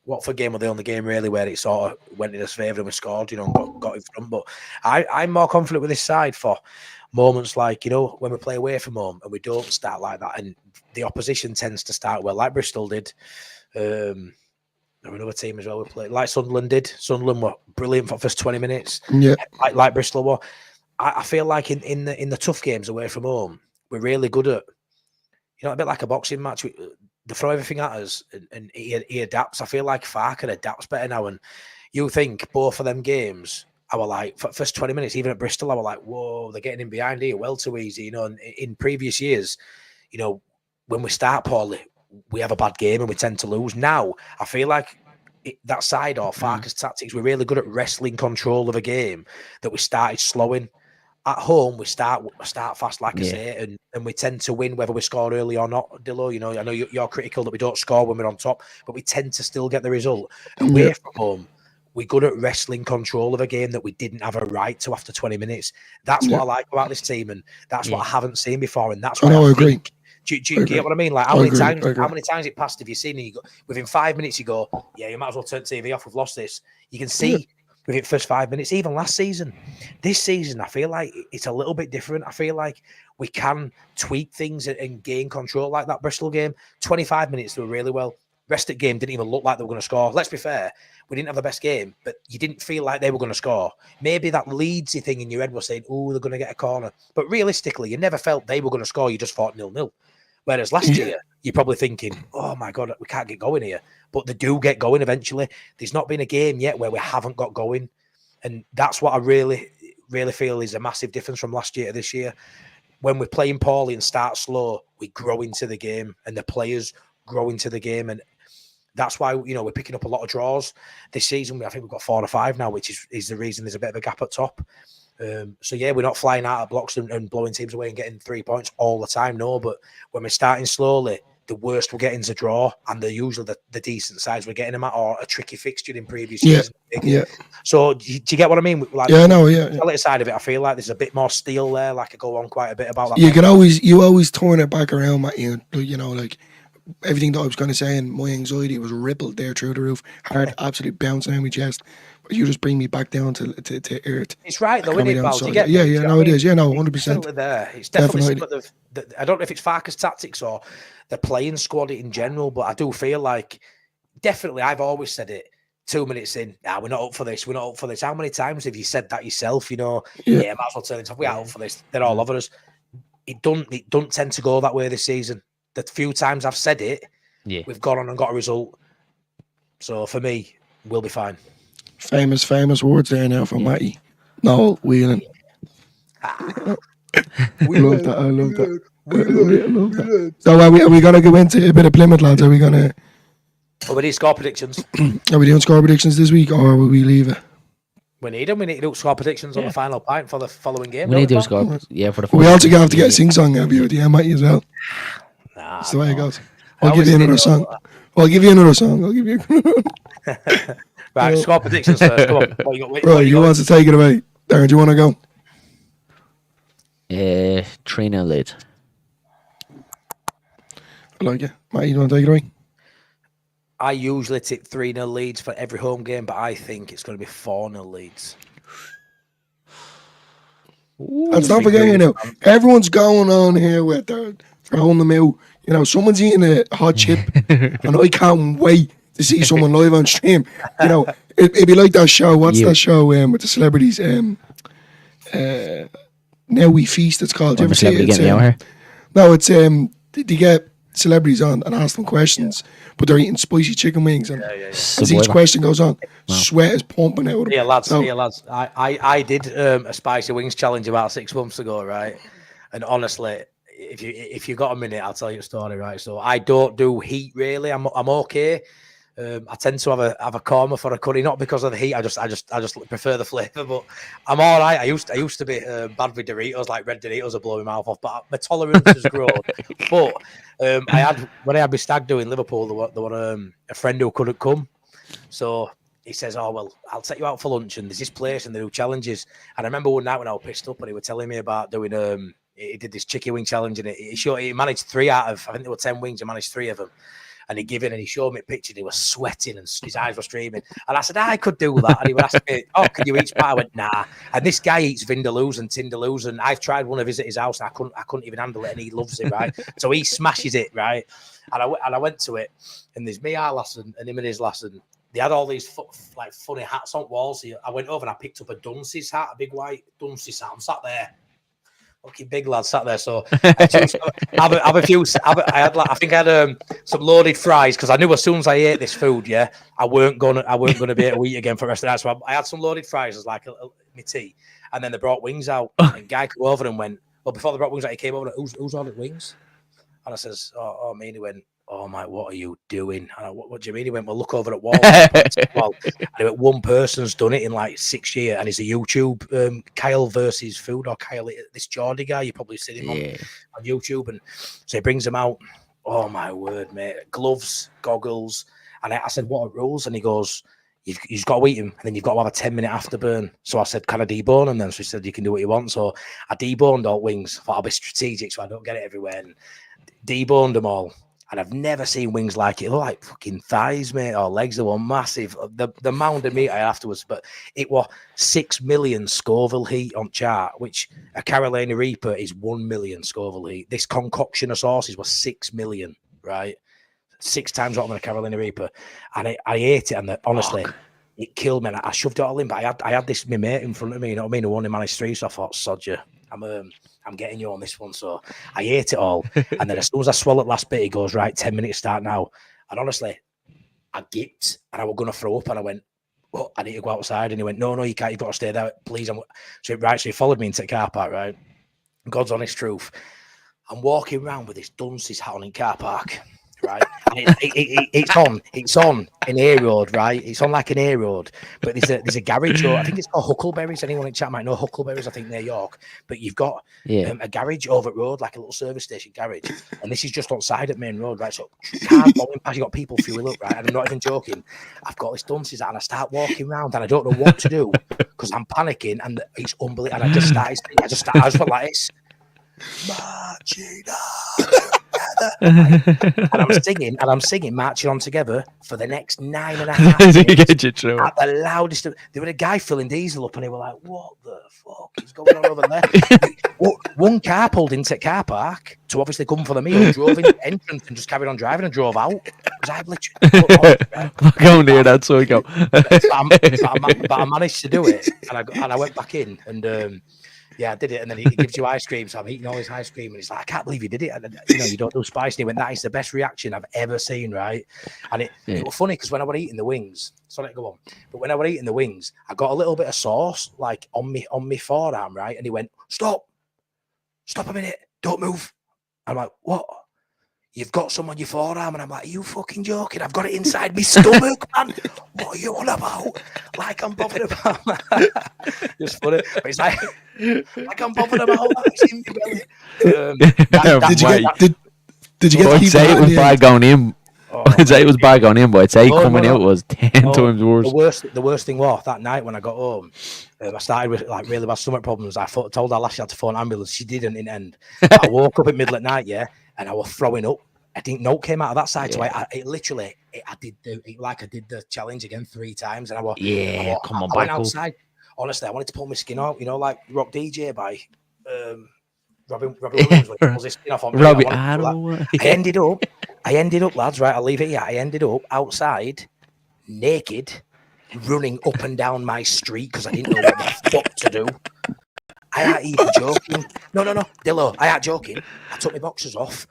Watford game was the only game really where it sort of went in his favour and we scored, and got in front. But I'm more confident with this side for moments like, when we play away from home and we don't start like that, and the opposition tends to start well, like Bristol did. Another team as well we played, like Sunderland did. Sunderland were brilliant for the first 20 minutes. Yeah. Like Bristol were. I feel like in the tough games away from home, we're really good at, a bit like a boxing match. They throw everything at us and he adapts. I feel like Farker adapts better now. And you think both of them games, I were like, for first 20 minutes, even at Bristol, I were like, whoa, they're getting in behind here well too easy. And in previous years, when we start poorly, we have a bad game and we tend to lose. Now, I feel like that side or Farker's tactics, we're really good at wrestling control of a game that we started slowing. At home, we start fast, like I say, and we tend to win whether we score early or not, Dillo. I know you're critical that we don't score when we're on top, but we tend to still get the result. Away from home, we're good at wrestling control of a game that we didn't have a right to after 20 minutes. That's what I like about this team, and that's what I haven't seen before, and that's why I agree. Do you get what I mean? Like how many times it passed have you seen? And you go, within 5 minutes, you go, yeah, you might as well turn TV off. We've lost this. You can see within the first 5 minutes. Even last season, this season, I feel like it's a little bit different. I feel like we can tweak things and gain control, like that Bristol game. 25 minutes they were really well. Rest of the game didn't even look like they were going to score. Let's be fair, we didn't have the best game, but you didn't feel like they were going to score. Maybe that Leedsy thing in your head was saying, oh, they're going to get a corner. But realistically, you never felt they were going to score. You just thought 0-0. Whereas last year, you're probably thinking, oh my God, we can't get going here. But they do get going eventually. There's not been a game yet where we haven't got going. And that's what I really, really feel is a massive difference from last year to this year. When we're playing poorly and start slow, we grow into the game and the players grow into the game. And that's why, we're picking up a lot of draws this season. I think we've got 4 or 5 now, which is the reason there's a bit of a gap at top. So yeah, we're not flying out of blocks and blowing teams away and getting 3 points all the time, no. But when we're starting slowly, the worst we're getting is a draw, and they're usually the decent sides we're getting them at, or a tricky fixture in previous years. Yeah. So do you get what I mean? Like, the side of it, I feel like there's a bit more steel there. Like I go on quite a bit about that. You always turn it back around, Matty. Like everything that I was going to say, and my anxiety was rippled there through the roof. Heart absolutely bouncing on my chest. But you just bring me back down to earth. It's right though, isn't it, Val? It is. Yeah, no, 100%. It's definitely there. It's definitely some of I don't know if it's Farker's tactics or the playing squad in general, but I do feel like definitely I've always said it. 2 minutes in, we're not up for this. We're not up for this. How many times have you said that yourself? Might as well turn it off. We are up for this. They're all over us. It don't tend to go that way this season. The few times I've said it, we've gone on and got a result. So for me, we'll be fine. Famous words there now from Matty. No, wheeling. I love that. So are we going to go into a bit of Plymouth, lads? Are we going to... Well, we need score predictions. Are we doing score predictions this week, or will we leave it? We need them. We need to do score predictions on the final pint for the following game. We need to do score. For the. We also have to get a sing-song out of you at the end, Matty, as well. That's the way it goes. I'll give you another song. I'll give you Right, score predictions first. Come on. Bro, you want to take it away? Darren, do you want to go? 3-0 Leeds. I like it. Matty, you want to take it away? I usually tip 3-0 Leeds for every home game, but I think it's going to be 4-0 Leeds. And don't forget here now, everyone's going on here with their throwing them out. You know, someone's eating a hot chip, and I can't wait to see someone live on stream. You know, it'd be like that show. What's that show with the celebrities? Now We Feast. It's called. Do you ever see it? No, it's they get celebrities on and ask them questions, but they're eating spicy chicken wings, and as each question goes on, sweat is pumping out of them. Yeah, lads. I did a spicy wings challenge about 6 months ago, right? And honestly, if you got a minute, I'll tell you a story, right? So I don't do heat really. I'm okay. I tend to have a coma for a curry, not because of the heat. I just prefer the flavour, but I'm all right. I used to be bad with Doritos, like red Doritos are blowing my mouth off, but my tolerance has grown. But when I had my stag do in Liverpool, there were a friend who couldn't come, so he says, "Oh well, I'll take you out for lunch, and there's this place and they do challenges." And I remember one night when I was pissed up, and he was telling me about doing he did this chicken wing challenge, and he managed 3 out of, I think there were 10 wings, he managed 3 of them. And he gave in and he showed me pictures. He was sweating and his eyes were streaming. And I said, I could do that. And he would ask me, oh, can you eat pie? I went, nah. And this guy eats vindaloos and tindaloos. And I've tried one to visit his house and I couldn't even handle it. And he loves it, right? So he smashes it, right? And I went to it. And there's me, our lass, and him and his lass. And they had all these funny hats on walls. So I went over and I picked up a Dunce's hat, a big white Dunce's hat. I'm sat there. Fucking big lad sat there, so I think I had some loaded fries because I knew as soon as I ate this food, I weren't gonna be able to eat again for the rest of the night. So I had some loaded fries as like my tea, and then they brought wings out. And guy came over and went, well, before they brought wings out, he came over and who's ordered wings? And I says, oh, me. And he went, oh my, what are you doing? And I, what do you mean? He went, well, look over at wall. And he went, one person's done it in like 6 years, and it's a YouTube Kyle versus food, or Kyle, this Geordie guy, you probably seen him on YouTube. And so he brings them out. Oh my word, mate! Gloves, goggles, and I said, what are rules? And he goes, you've got to eat them, and then you've got to have a 10-minute afterburn. So I said, can I debone them then? So he said, you can do what you want. So I deboned all wings. I thought I'll be strategic so I don't get it everywhere, and deboned them all. And I've never seen wings like it. They look like fucking thighs, mate, or legs. They were massive. The mound of meat I had afterwards, but it was 6 million Scoville heat on chart, which a Carolina Reaper is 1 million Scoville heat. This concoction of sauces was 6 million, right? 6 times hotter than a Carolina Reaper. And I ate it, and honestly, it killed me. And I shoved it all in, but I had this my mate in front of me, you know what I mean? Who only managed 3, so I thought, sod you. I'm getting you on this one. So I ate it all. And then as soon as I swallowed the last bit, he goes, right, 10 minutes start now. And honestly, I gipped and I was going to throw up. And I went, oh, I need to go outside. And he went, no, you can't. You've got to stay there, please. So he followed me into the car park, right? God's honest truth. I'm walking around with this Dunce's hat on in car park, right? And it's on an A road, right? It's on like an A road, but there's a garage. I think it's called Huckleberries. Anyone in chat might know Huckleberries. I think near York, but you've got a garage over at road, like a little service station garage, and this is just on side at main road, right? So cars blowing past, you got people fuel up, right? And I'm not even joking. I've got this Dunce's hat, and I start walking around, and I don't know what to do because I'm panicking, and it's unbelievable. And I just went like this. Marching and I'm singing Marching On Together for the next 9.5 minutes at the loudest. There was a guy filling diesel up, and they were like, what the fuck is going on over there? One car pulled into the car park to obviously come for the meal, drove in the entrance and just carried on driving and drove out. Because I've literally go near that, so we go. But I managed to do it, and I went back in, and I did it. And then he gives you ice cream, so I'm eating all his ice cream, and he's like, I can't believe you did it. And you don't do spice. And he went, that is the best reaction I've ever seen, right? And it was funny because when I was eating the wings, sorry to go on, but when I was eating the wings, I got a little bit of sauce like on me forearm, right? And he went, stop a minute, don't move. I'm like, what? You've got some on your forearm, and I'm like, are you fucking joking? I've got it inside my stomach, man. What are you on about? Like I'm bothered about that. Just funny. But it's like I'm bothered about that. It's in my belly. Did you get I'd say it was bad going in. I'd say it was bad going in, but I'd say coming out was 10 times worse. The worst thing was that night when I got home, I started with like really bad stomach problems. I told her last she had to phone an ambulance. She didn't in the end. I woke up at middle at night, and I was throwing up. I think note came out of that side, so I did the challenge again 3 times, and I went outside. honestly, I wanted to pull my skin out, like Rock DJ by Robbie Williams. When he pulls his skin off on me. I ended up, lads, right, I'll leave it here. I ended up outside, naked, running up and down my street because I didn't know what the fuck to do. I ain't even joking. No, Dillo, I ain't joking. I took my boxers off.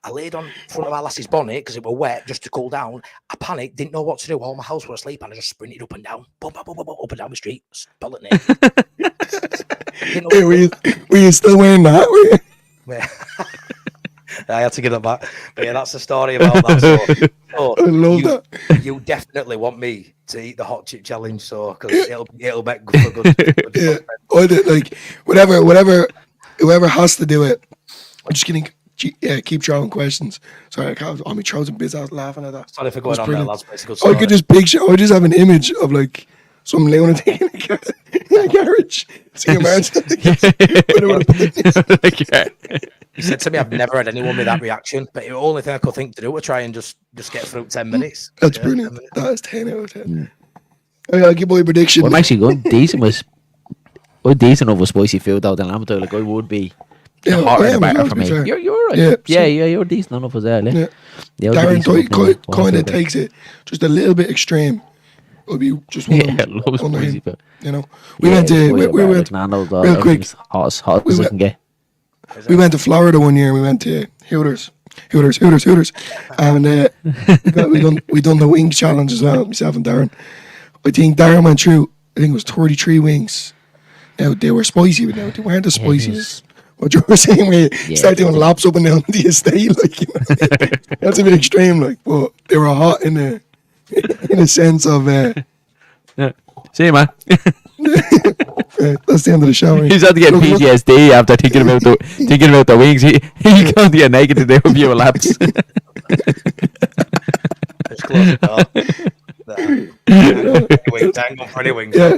I laid on front of our lass's bonnet because it was wet just to cool down. I panicked, didn't know what to do. All my house was asleep and I just sprinted up and down. Boom, up and down the street. Bullet naked. Hey, were you still wearing that? I had to give that back. But yeah, that's the story about that. So, I love that. You definitely want me to eat the hot chip challenge, so because it'll make good for good. Yeah, or like whoever has to do it. I'm just gonna keep throwing questions. Sorry, I mean, throws and bits out laughing at that. Sorry for going on there, lads. I could just picture. I just have an image of like some lunatic in a garage. See a man. He said to me, "I've never had anyone with that reaction, but the only thing I could think to do was try and just get through 10 minutes." That's brilliant. That is 10 out of 10. I'll give my prediction. Well, I'm actually going decent of spicy food though. Then I'm like I would be. Yeah, hotter the better for me. You're right. Yeah, you're decent enough as well. Yeah. Darren kind of takes it just a little bit extreme. It'll be just one loves spicy food. We went real quick. Hot as I can get. We went to Florida one year. We went to Hooters, and we done the wing challenge as well. Myself and Darren. I think Darren went through. I think it was 33 wings. Now they were spicy, but now they weren't as spicy as what you were saying. Where you start doing laps up and down the estate, that's a bit extreme. But they were hot in a sense of. See you, man. That's the end of the show. He's had to get PTSD after thinking about the wings. He can't get naked to do a few laps. It's close wings. Yeah,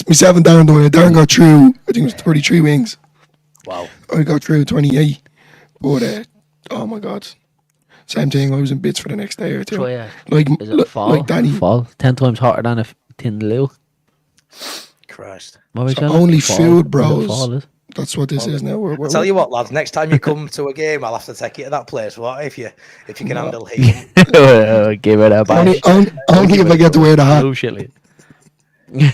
myself and Darren, Darren got through. I think it was 33 wings. Wow. I got through 28, but oh my god, same thing. I was in bits for the next day or two. So, yeah. Like Danny. Fall 10 times hotter than a tin loo. Christ. So only food, bros. That's what this is now. I'll tell you what, lads. Next time you come to a game, I'll have to take you to that place. What if you can handle heat? Give it a bash. Only if I get to wear the hat. Oh shit. Yeah.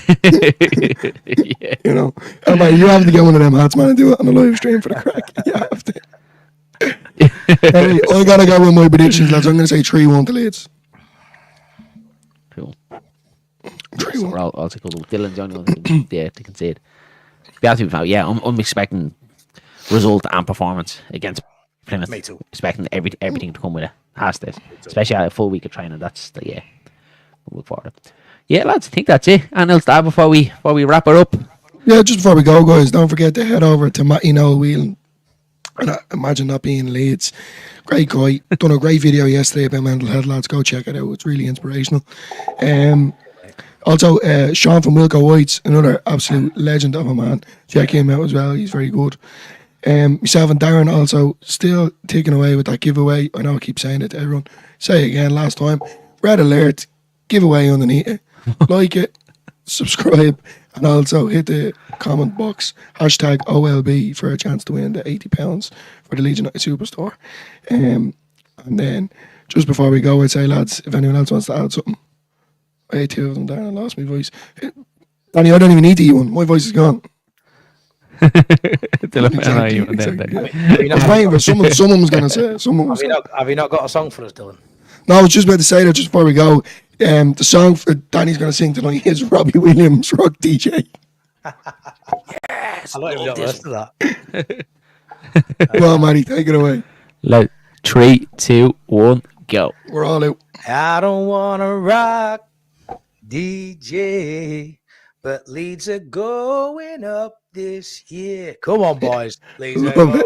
You have to get one of them hats, man, and do it on the live stream for the crack. You have to. Hey, I gotta go with my predictions, lads. I'm gonna say 3-1 to Leeds. Cool. 3-1. I'll take Dylan's the only one to concede. I'm expecting result and performance against Plymouth. Me too. Expecting everything to come with it. Has to, especially a full week of training. That's we'll look forward to. Yeah, lads, I think that's it. And else that before we wrap it up. Yeah, just before we go, guys, don't forget to head over to Matty Whelan. And Imaginenotbeingleeds. Great guy. Done a great video yesterday about mental health, lads. Go check it out. It's really inspirational. Also, Sean from Wilco White's, another absolute legend of a man. Check him out as well. He's very good. Myself and Darren also still taking away with that giveaway. I know I keep saying it to everyone. Say it again last time. Red alert. Giveaway underneath it. Like it. Subscribe. And also hit the comment box. #OLB for a chance to win the £80 for the Leeds United Superstore. And then just before we go, I'd say, lads, if anyone else wants to add something. I ate 2 of them down. I lost my voice. Danny, I don't even need to eat one. My voice is gone. Exactly. I was waiting for someone was going to say it. Have you not got a song for us, Dylan? No, I was just about to say that just before we go. The song for Danny's going to sing tonight is Robbie Williams, Rock DJ. Yes, I don't even know the rest of that. Well, Matty, take it away. 3, 2, 1, go. We're all out. I don't want to rock DJ, but Leeds are going up this year. Come on, boys. Leeds are going up.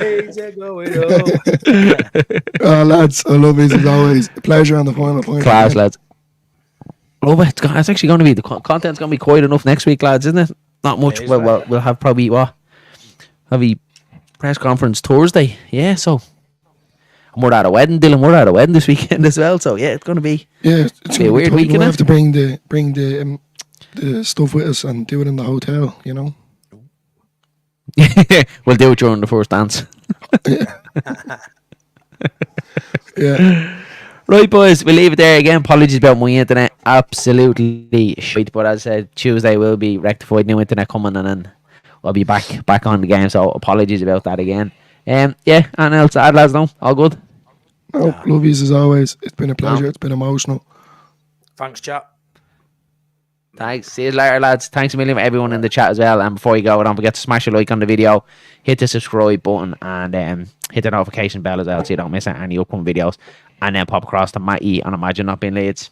Leeds are going up. Lads, I love it as always. Pleasure on the final point. Class, lads. Oh, but it's actually going to be, the content's going to be quite enough next week, lads, isn't it? Not much. We'll have probably, have a press conference Thursday. Yeah, so And we're at a wedding, Dylan. We're at a wedding this weekend as well. So yeah, it's going to be it's a weird weekend. We'll have to bring the stuff with us and do it in the hotel. You know. We'll do it during the first dance. Yeah. Right, boys, we'll leave it there again. Apologies about my internet. Absolutely shite. But as I said, Tuesday will be rectified. New internet coming, and then we'll be back on the game. So apologies about that again. And else to add, lads? No, all good. Oh, love yous as always. It's been a pleasure. It's been emotional. Thanks, chat. Thanks. See you later, lads. Thanks a million for everyone in the chat as well. And before you go, don't forget to smash a like on the video, hit the subscribe button, and hit the notification bell as well so you don't miss any upcoming videos. And then pop across to Matty on Imaginenotbeingleeds.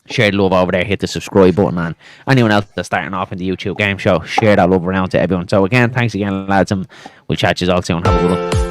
Share the love over there, hit the subscribe button, and anyone else that's starting off in the YouTube game show, share that love around to everyone. So again, thanks again, lads, and we'll chat to you all soon. Have a good one.